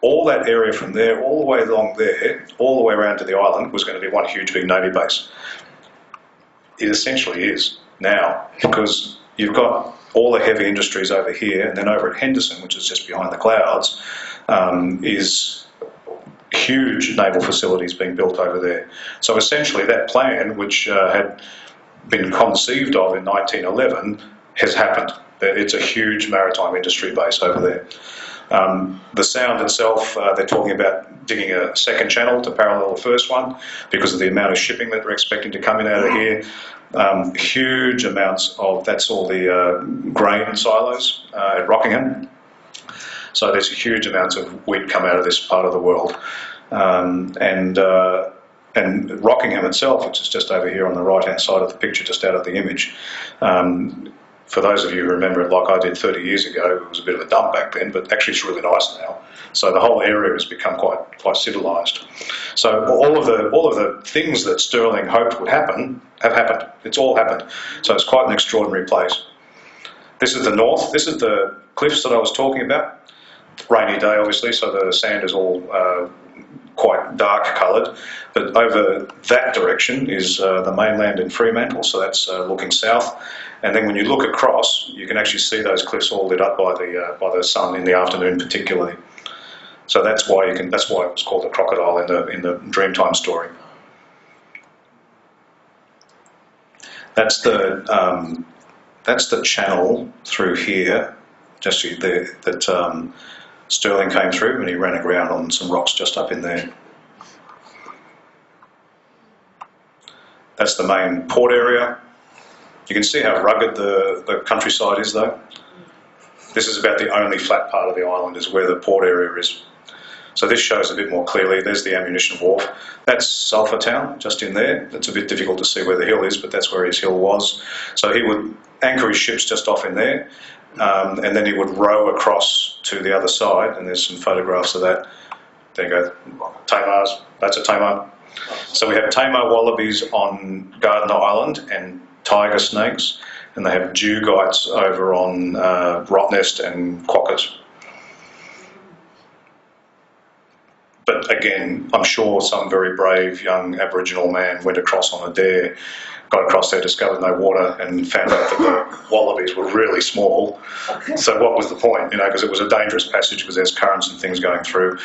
all that area from there, all the way along there, all the way around to the island, was going to be one huge big Navy base. It essentially is now, because you've got all the heavy industries over here, and then over at Henderson, which is just behind the clouds, is huge naval facilities being built over there. So essentially that plan, which had been conceived of in 1911, has happened. It's a huge maritime industry base over there. The Sound itself, they're talking about digging a second channel to parallel the first one because of the amount of shipping that they're expecting to come in out of here. Huge amounts of, that's all the grain silos at Rockingham. So there's huge amounts of wheat come out of this part of the world. And Rockingham itself, which is just over here on the right-hand side of the picture, just out of the image. For those of you who remember it like I did 30 years ago, it was a bit of a dump back then, but actually it's really nice now. So the whole area has become quite civilised. So all of the things that Stirling hoped would happen have happened. It's all happened. So it's quite an extraordinary place. This is the north. This is the cliffs that I was talking about. Rainy day, obviously, so the sand is all quite dark coloured. But over that direction is the mainland in Fremantle, so that's looking south. And then when you look across, you can actually see those cliffs all lit up by the sun in the afternoon, particularly. So that's why it was called the crocodile in the Dreamtime story. That's the channel through here, just there, that Stirling came through, and he ran aground on some rocks just up in there. That's the main port area. You can see how rugged the countryside is, though. This is about the only flat part of the island, is where the port area is. So this shows a bit more clearly. There's the ammunition wharf. That's Sulphur Town, just in there. It's a bit difficult to see where the hill is, but that's where his hill was. So he would anchor his ships just off in there, and then he would row across to the other side, and there's some photographs of that. There you go. Tamars. That's a Tamar. So we have Tamar wallabies on Gardner Island and tiger snakes, and they have dugites over on Rottnest and Quokkas. But again, I'm sure some very brave young Aboriginal man went across on a dare, got across there, discovered no water, and found out that the wallabies were really small. So what was the point? Because it was a dangerous passage because there's currents and things going through.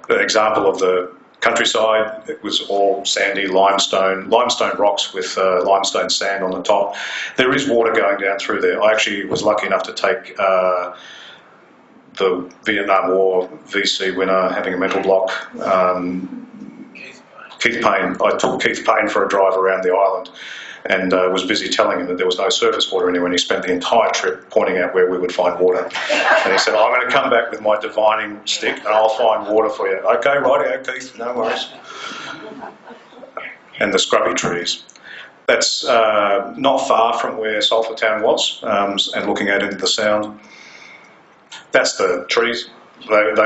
An example of the countryside, it was all sandy limestone rocks with limestone sand on the top. There is water going down through there. I actually was lucky enough to take the Vietnam War VC winner having a mental block, Keith Payne. I took Keith Payne for a drive around the island and was busy telling him that there was no surface water anywhere, and he spent the entire trip pointing out where we would find water. And he said, I'm going to come back with my divining stick and I'll find water for you. Okay, righty, Keith, no worries. And the scrubby trees. That's not far from where Sulphur Town was, and looking out into the Sound. That's the trees. Look,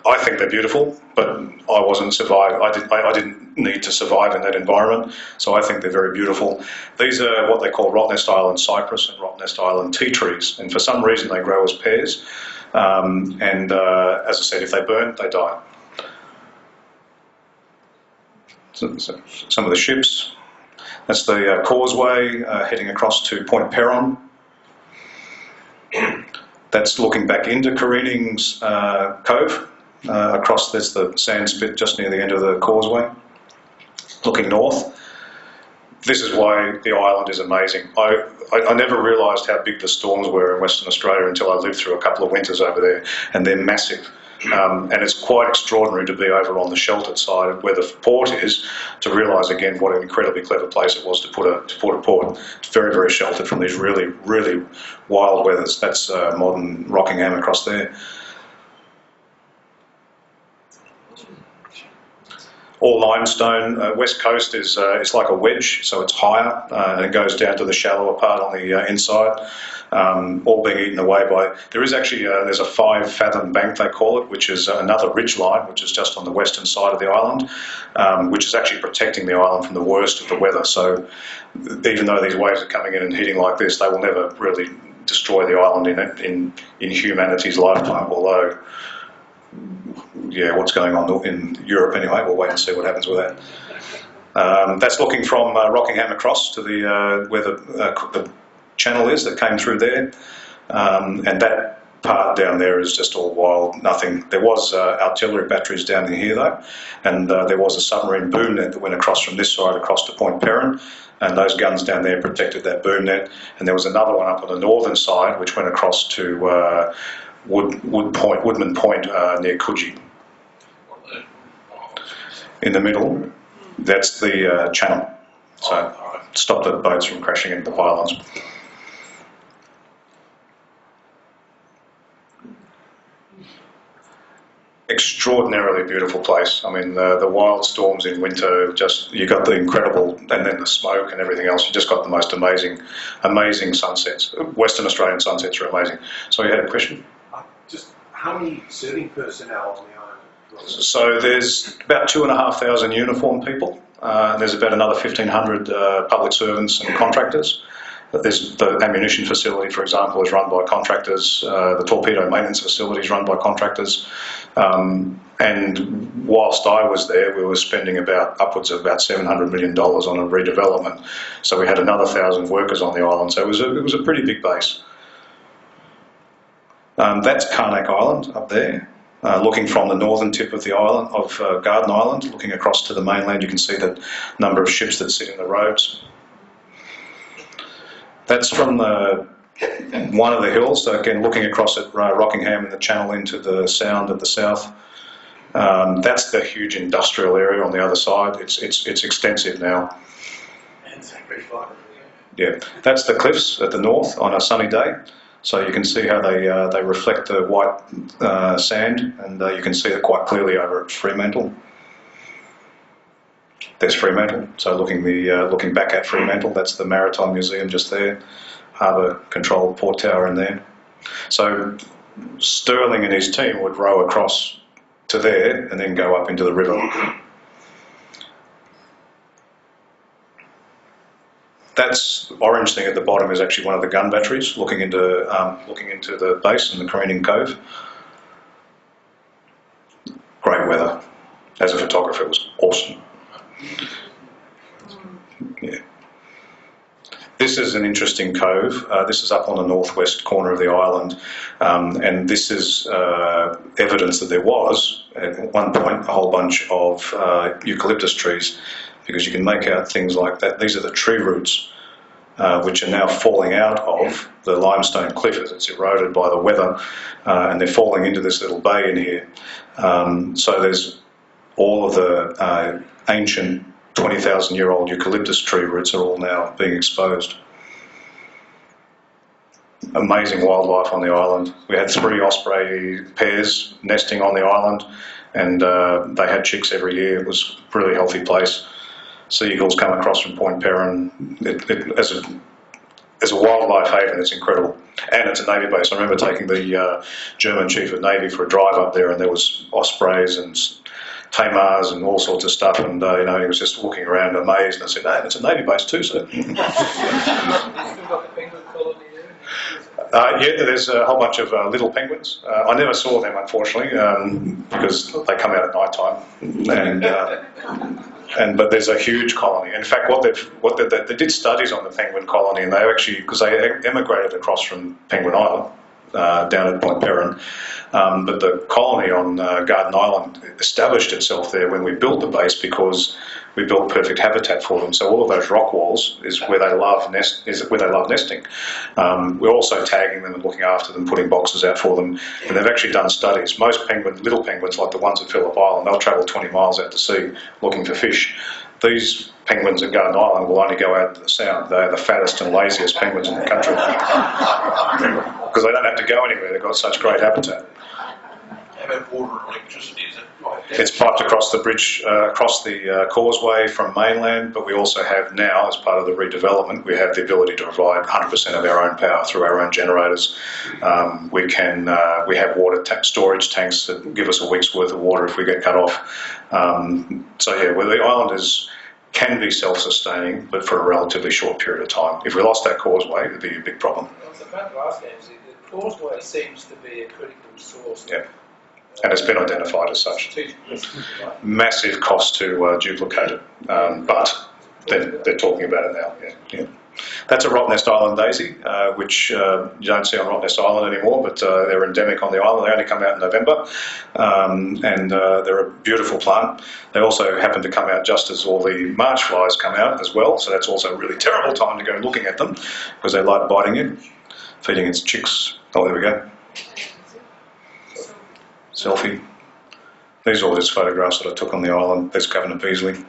I think they're beautiful, but I wasn't survived. I didn't need to survive in that environment, so I think they're very beautiful. These are what they call Rottnest Island cypress and Rottnest Island tea trees, and for some reason they grow as pairs. As I said, if they burn, they die. So some of the ships. That's the causeway heading across to Point Perron. That's looking back into Careening's Cove. Across, there's the sand spit just near the end of the causeway. Looking north. This is why the island is amazing. I never realised how big the storms were in Western Australia until I lived through a couple of winters over there, and they're massive. And it's quite extraordinary to be over on the sheltered side where the port is, to realise again what an incredibly clever place it was to put a port. It's very, very sheltered from these really, really wild weathers. That's modern Rockingham across there. All limestone. West Coast is it's like a wedge, so it's higher and it goes down to the shallower part on the inside. All being eaten away by. There is actually there's a 5-fathom bank, they call it, which is another ridge line, which is just on the western side of the island, which is actually protecting the island from the worst of the weather. So even though these waves are coming in and hitting like this, they will never really destroy the island in humanity's lifetime. Although, yeah, what's going on in Europe anyway? We'll wait and see what happens with that. That's looking from Rockingham across to the where the channel is that came through there, and that part down there is just all wild, nothing. There was artillery batteries down here though, and there was a submarine boom net that went across from this side across to Point Perron, and those guns down there protected that boom net. And there was another one up on the northern side which went across to Woodman Point near Coogee. In the middle, that's the channel, so stop the boats from crashing into the pylons. extraordinarily beautiful place. I mean, the wild storms in winter, just, you got the incredible, and then the smoke and everything else, you just got the most amazing sunsets. Western Australian sunsets are amazing. So you had a question? Just how many serving personnel on the island? So there's about 2,500 uniformed people. There's about another 1,500 public servants and contractors. There's the ammunition facility, for example, is run by contractors. The torpedo maintenance facility is run by contractors. And whilst I was there, we were spending upwards of about $700 million on a redevelopment. So we had another 1,000 workers on the island. So it was a pretty big base. That's Karnak Island up there. Looking from the northern tip of the island, of Garden Island, looking across to the mainland, you can see the number of ships that sit in the roads. That's from one of the hills, so again looking across at Rockingham and the channel into the Sound at the south. That's the huge industrial area on the other side. It's extensive now. Yeah, that's the cliffs at the north on a sunny day. So you can see how they reflect the white sand, and you can see it quite clearly over at Fremantle. There's Fremantle. So looking back at Fremantle, that's the Maritime Museum just there, Harbour Control Port Tower in there. So Stirling and his team would row across to there and then go up into the river. That's orange thing at the bottom is actually one of the gun batteries looking into the base and the careening cove. Great weather. As a photographer, it was awesome. Yeah. This is an interesting cove. This is up on the northwest corner of the island, and this is evidence that there was, at one point, a whole bunch of eucalyptus trees, because you can make out things like that. These are the tree roots, which are now falling out of the limestone cliff as it's eroded by the weather, and they're falling into this little bay in here. So there's all of the ancient 20,000-year-old eucalyptus tree roots are all now being exposed. Amazing wildlife on the island. We had 3 osprey pairs nesting on the island, and they had chicks every year. It was a really healthy place. Seagulls come across from Point Perrin. As a wildlife haven, it's incredible. And it's a Navy base. I remember taking the German Chief of Navy for a drive up there, and there was ospreys and tamars and all sorts of stuff, and he was just walking around amazed, and I said, "Hey, it's a Navy base too, sir." Yeah, there's a whole bunch of little penguins. I never saw them, unfortunately, because they come out at night time, but there's a huge colony. In fact, they did studies on the penguin colony, and they actually, because they emigrated across from Penguin Island down at Point Perrin, but the colony on Garden Island established itself there when we built the base, because we built perfect habitat for them. So all of those rock walls is where they love nesting. We're also tagging them and looking after them, putting boxes out for them, and they've actually done studies. Most little penguins, like the ones at Phillip Island, they'll travel 20 miles out to sea looking for fish. These penguins at Garden Island will only go out into the Sound. They're the fattest and laziest penguins in the country because they don't have to go anywhere. They've got such great habitat. How about water and electricity? Is it right? It's piped across the bridge, across the causeway from mainland, but we also have now, as part of the redevelopment, we have the ability to provide 100% of our own power through our own generators. We have water storage tanks that give us a week's worth of water if we get cut off. So yeah, well, the island can be self-sustaining, but for a relatively short period of time. If we lost that causeway, it'd be a big problem. I was about to ask, Ainsley, the causeway seems to be a critical source. Yeah. And it's been identified as such. Massive cost to duplicate it, but they're talking about it now. Yeah. That's a Rottnest Island daisy, which you don't see on Rottnest Island anymore, but they're endemic on the island. They only come out in November, and they're a beautiful plant. They also happen to come out just as all the march flies come out as well, so that's also a really terrible time to go looking at them, because they like biting you, feeding its chicks. Oh, there we go. Selfie. These are all just photographs that I took on the island. There's Governor Beasley.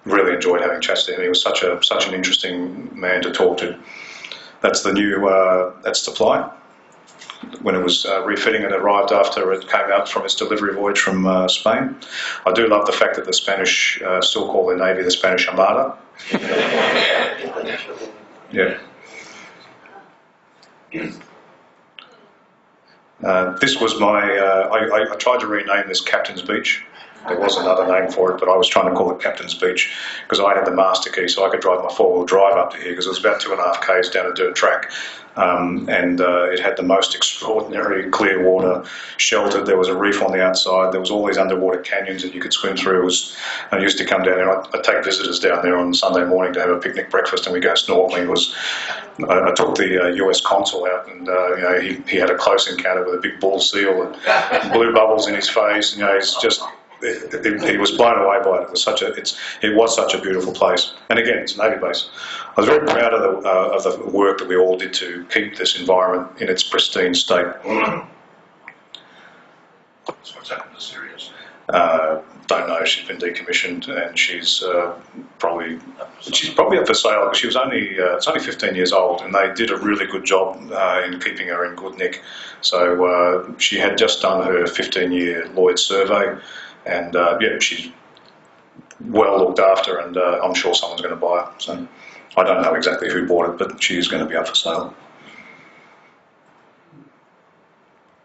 Really enjoyed having chats to him. He was such an interesting man to talk to. That's the new, that's the fly. when it was refitting and arrived after it came out from its delivery voyage from Spain. I do love the fact that the Spanish still call their navy the Spanish Armada. Yeah. This was my. I tried to rename this Captain's Beach. There was another name for it, but I was trying to call it Captain's Beach because I had the master key, so I could drive my four-wheel drive up to here because it was about 2.5 k's down a dirt track, and it had the most extraordinary clear water, sheltered. There was a reef on the outside. There was all these underwater canyons that you could swim through. I used to come down there. I'd take visitors down there on Sunday morning to have a picnic breakfast, and we go snorkeling. I took the US consul out, and he had a close encounter with a big bull seal and blue bubbles in his face. He's just. He was blown away by it. It was such a beautiful place. And again, it's a Navy base. I was very proud of the work that we all did to keep this environment in its pristine state. So what's happened to Sirius? Don't know. She's been decommissioned, and she's probably up for sale because she was it's only 15 years old, and they did a really good job in keeping her in good nick. So she had just done her 15-year Lloyd's survey. And she's well looked after, and I'm sure someone's going to buy it. So I don't know exactly who bought it, but she is going to be up for sale.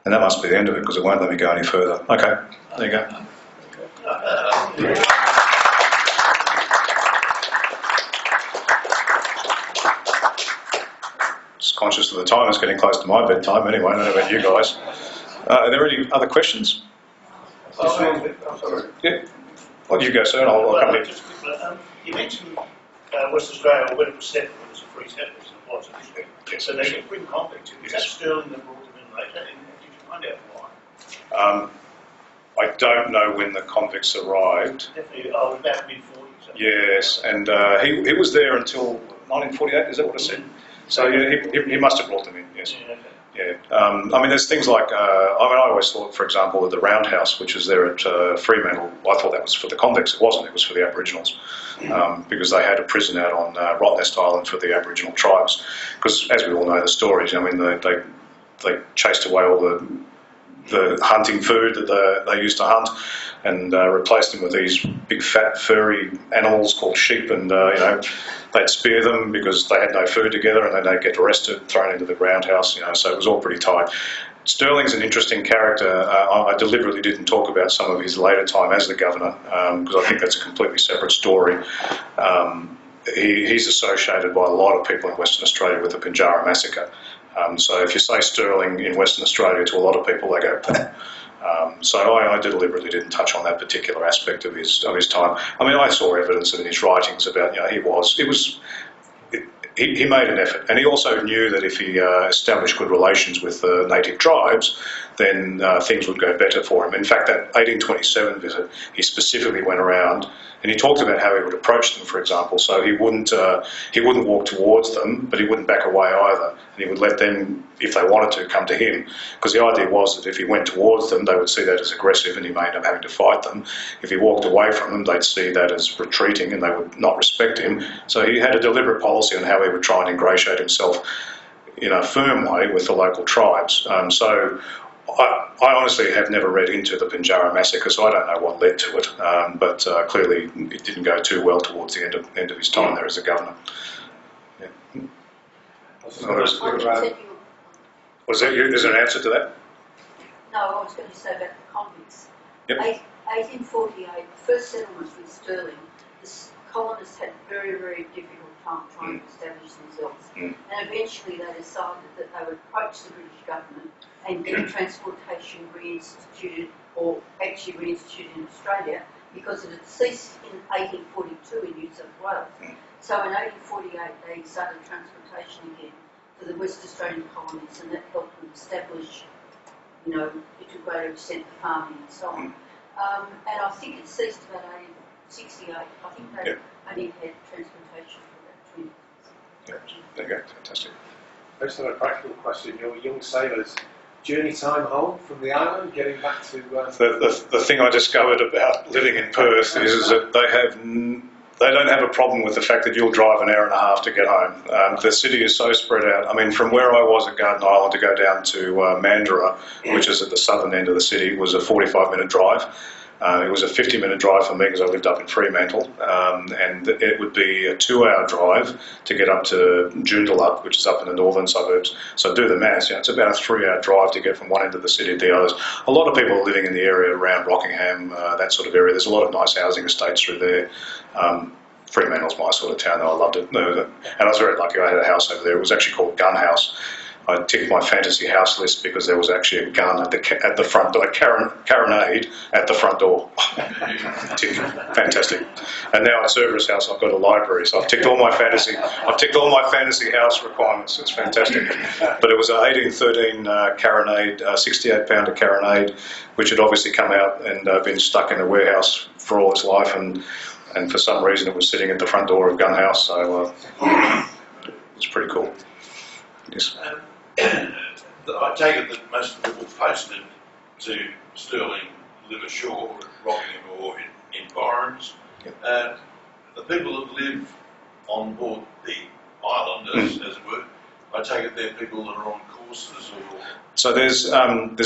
And that must be the end of it because it won't let me go any further. Okay, there you go. Just conscious of the time, it's getting close to my bedtime anyway. I don't know about you guys. Are there any other questions? Yeah. Well, you go, sir, and I'll come in. You mentioned West Australia, when it was set, it was a free settlement, it was initially. Yes. So they get bring convicts in. Is that Stirling that brought them in later? And did you find out why? I don't know when the convicts arrived. Definitely, about mid-40s. Yes, and he was there until 1948, is that what I said? So yeah, he must have brought them in, yes. Yeah, okay. Yeah, I mean, there's things like, I always thought, for example, that the Roundhouse, which is there at Fremantle, I thought that was for the convicts. It wasn't, it was for the Aboriginals, because they had a prison out on Rottnest Island for the Aboriginal tribes. Because, as we all know the stories, I mean, they chased away all the hunting food that they used to hunt and replaced them with these big fat furry animals called sheep, and they'd spear them because they had no food together, and then they'd get arrested, thrown into the roundhouse, so it was all pretty tight. Stirling's an interesting character. I deliberately didn't talk about some of his later time as the governor because I think that's a completely separate story. He's associated by a lot of people in Western Australia with the Pinjarra massacre. So if you say Stirling in Western Australia to a lot of people, they go, so I deliberately didn't touch on that particular aspect of his time. I mean, I saw evidence in his writings about, he made an effort, and he also knew that if he established good relations with the native tribes, then things would go better for him. In fact, that 1827 visit, he specifically went around and he talked about how he would approach them, for example. So he wouldn't walk towards them, but he wouldn't back away either. And he would let them, if they wanted to, come to him. Because the idea was that if he went towards them, they would see that as aggressive and he may end up having to fight them. If he walked away from them, they'd see that as retreating and they would not respect him. So he had a deliberate policy on how he would try and ingratiate himself in a firm way with the local tribes. So I honestly have never read into the Pinjarra massacre, so I don't know what led to it. But clearly it didn't go too well towards the end of his time there as a governor. Yeah. Was there an answer to that? No, I was going to say about the convicts. Yep. 1848, the first settlements with Stirling, the colonists had very, very difficult time trying to establish themselves. And eventually they decided that they would approach the British government and get transportation reinstituted, or actually reinstituted in Australia, because it had ceased in 1842 in New South Wales. So in 1848 they started transportation again for the West Australian colonies, and that helped them establish, to a greater extent, the farming and so on. And I think it ceased about 1868. I think they only had transportation for about 20 years. Yeah, there you go, fantastic. Based on a practical question, your young sailors, journey time home from the island, getting back to... The thing I discovered about living in Perth is that they they don't have a problem with the fact that you'll drive an hour and a half to get home. The city is so spread out. I mean, from where I was at Garden Island to go down to Mandurah, which is at the southern end of the city, was a 45-minute drive. It was a 50-minute drive for me because I lived up in Fremantle, and it would be a 2-hour drive to get up to Joondalup, which is up in the northern suburbs. So do the maths, it's about a 3-hour drive to get from one end of the city to the others. A lot of people are living in the area around Rockingham, that sort of area. There's a lot of nice housing estates through there. Fremantle's my sort of town, though. I loved it. And I was very lucky. I had a house over there. It was actually called Gun House. I ticked my fantasy house list because there was actually a gun at the front door, a carronade at the front door. Tick. Fantastic. And now at Cerberus House, I've got a library, so I've ticked all my fantasy house requirements. It's fantastic. But it was an 1813 carronade, 68-pounder carronade, which had obviously come out and been stuck in a warehouse for all its life, and for some reason it was sitting at the front door of Gun House, so it was pretty cool. Yes. I take it that most of the people posted to Stirling live ashore, or at Rockingham, or in Byron's. Yep. The people that live on board the island, as it were, I take it they're people that are on courses or... So there's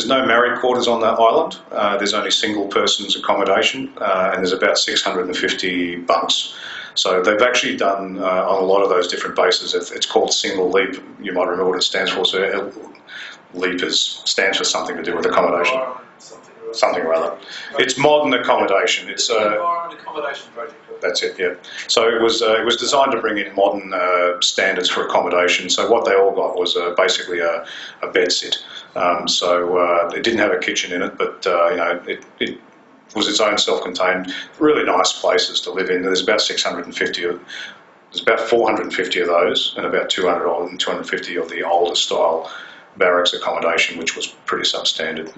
no married quarters on that island. There's only single persons accommodation, and there's about 650 bunks. So they've actually done on a lot of those different bases. It's called single LEAP. You might remember what it stands for. So LEAP stands for something to do with accommodation. Something or other. It's modern accommodation. It's environment accommodation project. That's it. Yeah. So it was designed to bring in modern standards for accommodation. So what they all got was basically a bed sit. So it didn't have a kitchen in it, but it was its own self-contained, really nice places to live in. There's about 650 there's about 450 of those, and about 250 of the older style barracks accommodation, which was pretty substandard.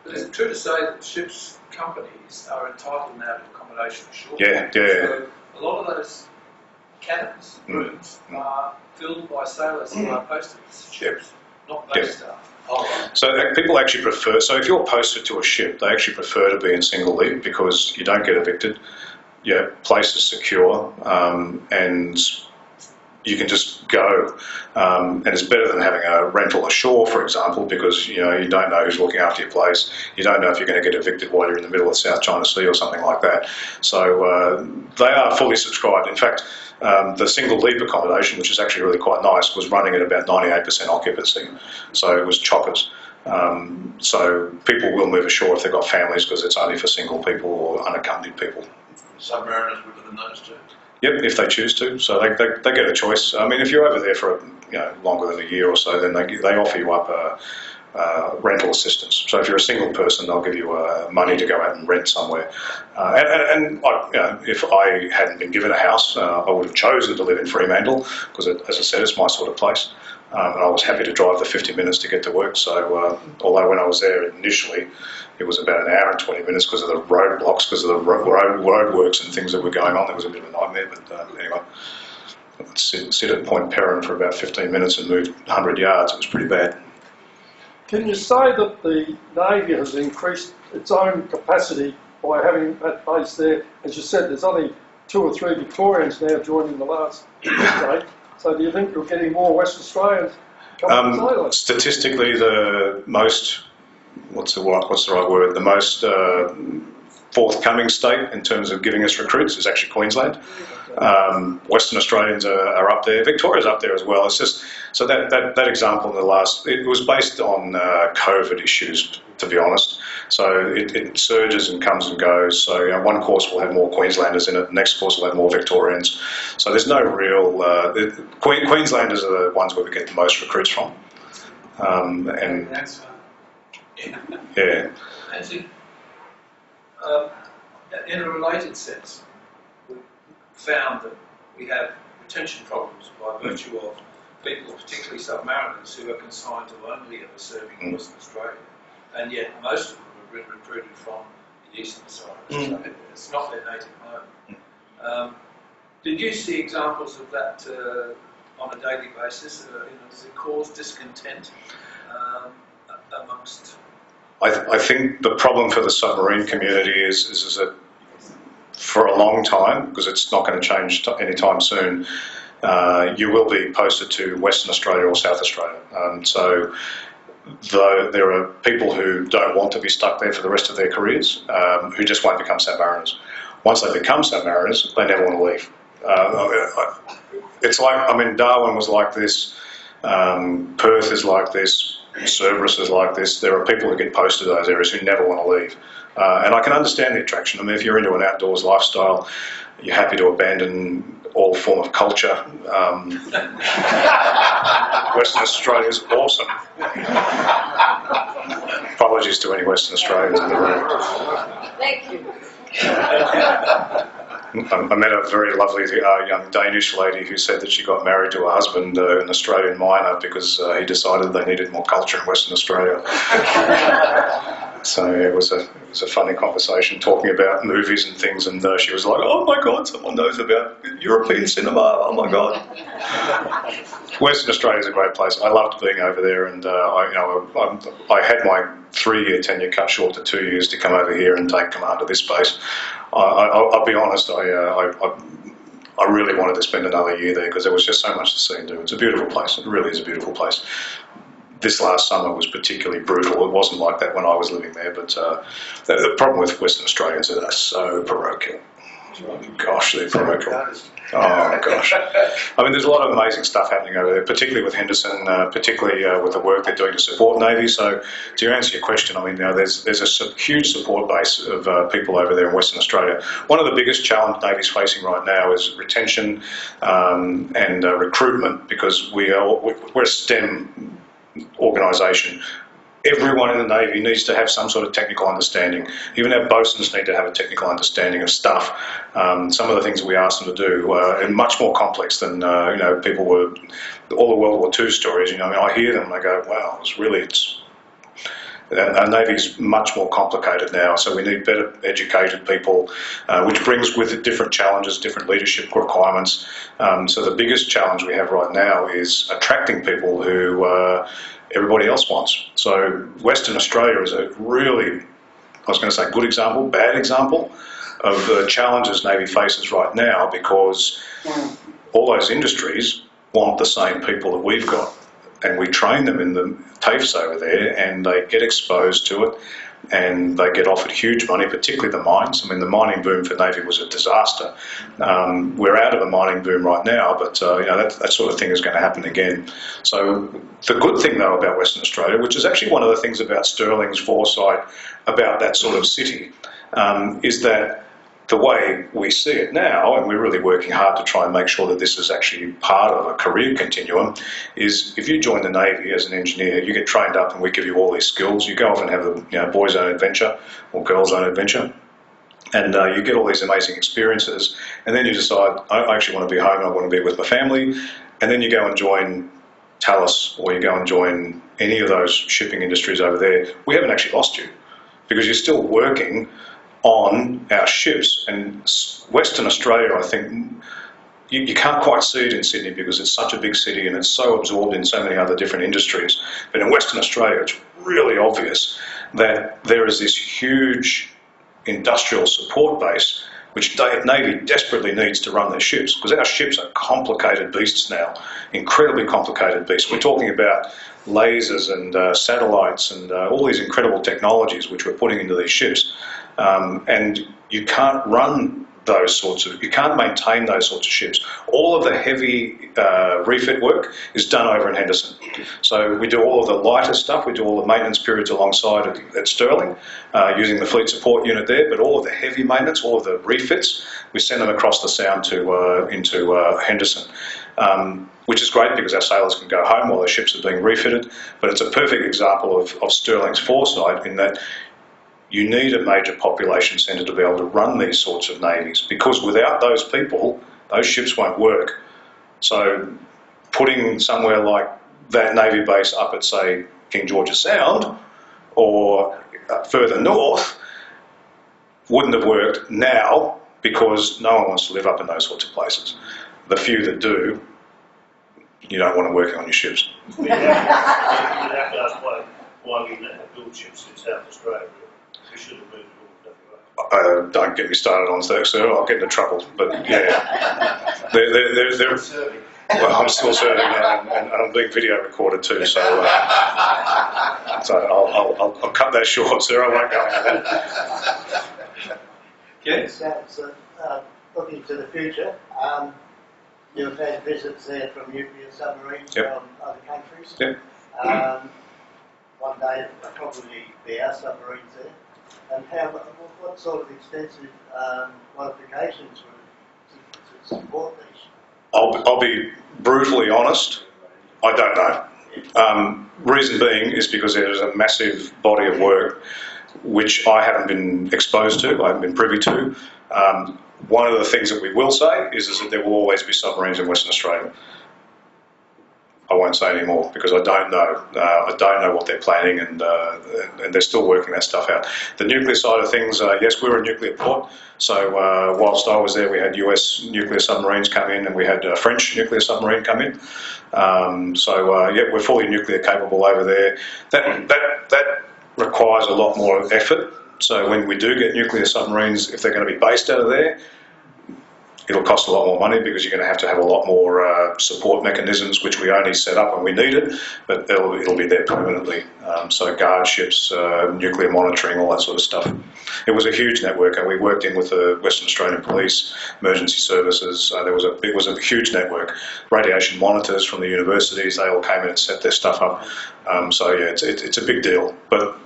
But is it true to say that ships companies are entitled now to accommodation ashore? Yeah. So a lot of those cabins, rooms, are filled by sailors who are posted to ships, not base staff. So people actually prefer, so if you're posted to a ship, they actually prefer to be in single LEAP because you don't get evicted, your place is secure, and you can just go. And it's better than having a rental ashore, for example, because you don't know who's looking after your place. You don't know if you're going to get evicted while you're in the middle of the South China Sea or something like that. So they are fully subscribed. In fact, the single LEAP accommodation, which is actually really quite nice, was running at about 98% occupancy. So it was chockers. So people will move ashore if they've got families because it's only for single people or unaccompanied people. Submariners would live in those too? Yep, if they choose to. So they get a choice. I mean, if you're over there for longer than a year or so, then they offer you up rental assistance. So if you're a single person, they'll give you money to go out and rent somewhere. And if I hadn't been given a house, I would have chosen to live in Fremantle because, as I said, it's my sort of place. And I was happy to drive the 50 minutes to get to work. So although when I was there initially, it was about an hour and 20 minutes because of the roadblocks, because of the road works and things that were going on. It was a bit of a nightmare, but anyway. I'd sit at Point Perrin for about 15 minutes and move 100 yards. It was pretty bad. Can you say that the Navy has increased its own capacity by having that base there? As you said, there's only 2 or 3 Victorians now joining the last day. So do you think you're getting more West Australians coming to sail? Statistically, the most, what's the right word? The most forthcoming state in terms of giving us recruits is actually Queensland. Western Australians are up there. Victoria's up there as well. It's just so that example in the last, it was based on COVID issues, to be honest. So it surges and comes and goes. So one course will have more Queenslanders in it. The next course will have more Victorians. So there's no real. Queenslanders are the ones where we get the most recruits from. And yeah. Ainsley, in a related sense, we found that we have retention problems by virtue of people, particularly submariners, who are consigned to only ever serving in Western Australia, and yet most of them have been recruited from the eastern side. So it's not their native home. Did you see examples of that on a daily basis? Does it cause discontent amongst? I think the problem for the submarine community is that for a long time, because it's not going to change anytime soon, you will be posted to Western Australia or South Australia. So though there are people who don't want to be stuck there for the rest of their careers, who just won't become submariners. Once they become submariners, they never want to leave. It's like, I mean, Darwin was like this, Perth is like this, Cerberus is like this. There are people who get posted to those areas who never want to leave. And I can understand the attraction. I mean, if you're into an outdoors lifestyle, you're happy to abandon all form of culture. Western Australia's awesome. Apologies to any Western Australians in the room. Thank you. I met a very lovely young Danish lady who said that she got married to her husband, an Australian miner, because he decided they needed more culture in Western Australia. So it was a funny conversation talking about movies and things, and she was like, "Oh my God, someone knows about European cinema! Oh my God!" Western Australia is a great place. I loved being over there, and I had my 3-year tenure cut short to 2 years to come over here and take command of this base. I'll be honest, I really wanted to spend another year there because there was just so much to see and do. It's a beautiful place. It really is a beautiful place. This last summer was particularly brutal. It wasn't like that when I was living there, but the problem with Western Australians is they're so parochial. Gosh, they're parochial. Oh, gosh. I mean, there's a lot of amazing stuff happening over there, particularly with Henderson, particularly with the work they're doing to support Navy. So to answer your question, I mean, there's a huge support base of people over there in Western Australia. One of the biggest challenges Navy's facing right now is retention and recruitment, because we're a STEM organisation. Everyone in the Navy needs to have some sort of technical understanding. Even our bosuns need to have a technical understanding of stuff. Some of the things that we ask them to do are much more complex than people were. All the World War II stories. I mean, I hear them and I go, "Wow, our Navy's much more complicated now, so we need better educated people, which brings with it different challenges, different leadership requirements. So the biggest challenge we have right now is attracting people who everybody else wants. So Western Australia is a really, I was going to say good example, bad example of the challenges Navy faces right now, because all those industries want the same people that we've got. And we train them in the TAFEs over there, and they get exposed to it, and they get offered huge money, particularly the mines. I mean, the mining boom for Navy was a disaster. We're out of a mining boom right now, but that sort of thing is going to happen again. So the good thing, though, about Western Australia, which is actually one of the things about Stirling's foresight about that sort of city, is that the way we see it now, and we're really working hard to try and make sure that this is actually part of a career continuum, is if you join the Navy as an engineer, you get trained up and we give you all these skills. You go off and have a boys' own adventure or girls' own adventure, and you get all these amazing experiences, and then you decide, I actually want to be home, I want to be with my family, and then you go and join Talus, or you go and join any of those shipping industries over there. We haven't actually lost you, because you're still working on our ships. And Western Australia, I think, you can't quite see it in Sydney because it's such a big city and it's so absorbed in so many other different industries. But in Western Australia, it's really obvious that there is this huge industrial support base which Navy desperately needs to run their ships, because our ships are complicated beasts now, incredibly complicated beasts. We're talking about lasers and satellites and all these incredible technologies which we're putting into these ships. And you can't run you can't maintain those sorts of ships. All of the heavy refit work is done over in Henderson. So we do all of the lighter stuff, we do all the maintenance periods alongside at Stirling, using the fleet support unit there, but all of the heavy maintenance, all of the refits, we send them across the sound into Henderson. Which is great because our sailors can go home while their ships are being refitted, but it's a perfect example of Stirling's foresight in that you need a major population centre to be able to run these sorts of navies, because without those people, those ships won't work. So putting somewhere like that Navy base up at, say, King George's Sound or further north wouldn't have worked now, because no one wants to live up in those sorts of places. The few that do, you don't want to work on your ships. You have to ask why we build ships in South Australia. We should have moved to Don't get me started on that, sir. I'll get into trouble. But yeah, they're well, I'm still serving, and I'm being video recorded too. So, so I'll cut that short, sir. I won't go into that. Yes. So, looking to the future, you've had visits there from nuclear submarines Yep. from other countries. Yep. One day there'll probably be our submarines there. And what sort of extensive modifications would to support these? I'll be brutally honest. I don't know. Reason being is because there's a massive body of work which I haven't been exposed to, I haven't been privy to. One of the things that we will say is that there will always be submarines in Western Australia. I won't say any more because I don't know. I don't know what they're planning, and they're still working that stuff out. The nuclear side of things, yes, we're a nuclear port. So whilst I was there, we had US nuclear submarines come in, and we had French nuclear submarine come in. Yeah, we're fully nuclear capable over there. That requires a lot more effort. So when we do get nuclear submarines, if they're going to be based out of there, it'll cost a lot more money because you're going to have a lot more support mechanisms, which we only set up when we need it, but it'll be there permanently. So guard ships, nuclear monitoring, all that sort of stuff. It was a huge network, and we worked in with the Western Australian Police, emergency services. It was a huge network. Radiation monitors from the universities, they all came in and set their stuff up. So yeah, it's a big deal, but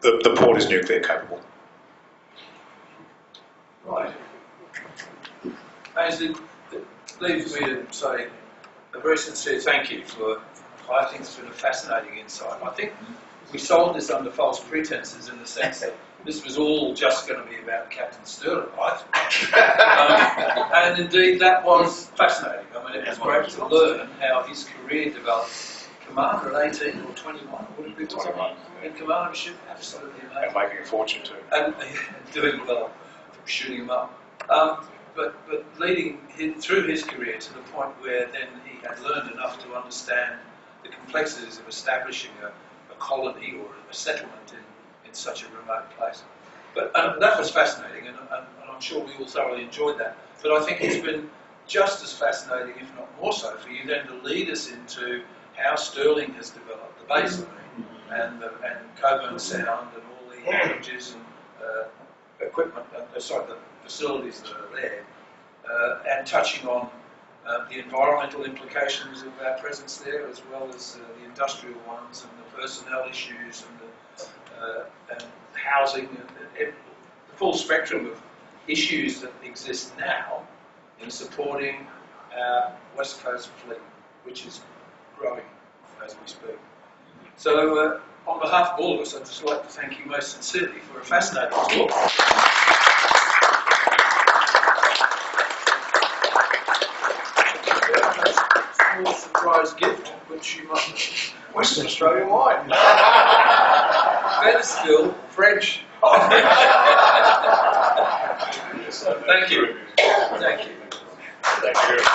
the port is nuclear capable. Right. Ainsley, it leaves me to say a very sincere thank you for, I think it's been a fascinating insight. I think we sold this under false pretenses in the sense that this was all just going to be about Captain Stirling, right? And indeed that was fascinating. I mean, it was great to learn how his career developed. Commander at 18 or 21, would it be 21? In command of a ship, absolutely amazing. And making a fortune too. And doing well, shooting him up. But leading him through his career to the point where then he had learned enough to understand the complexities of establishing a colony or a settlement in such a remote place. But that was fascinating, and I'm sure we all thoroughly enjoyed that. But I think it's been just as fascinating, if not more so, for you then to lead us into how Stirling has developed, the base and Coburn Sound and all the images and equipment, the facilities that are there, and touching on the environmental implications of our presence there, as well as the industrial ones and the personnel issues and housing, and the full spectrum of issues that exist now in supporting our West Coast fleet, which is growing as we speak. So on behalf of all of us, I'd just like to thank you most sincerely for a fascinating talk. Small surprise gift, which you might Western Australian wine. better still, French. Thank you. Thank you. Thank you.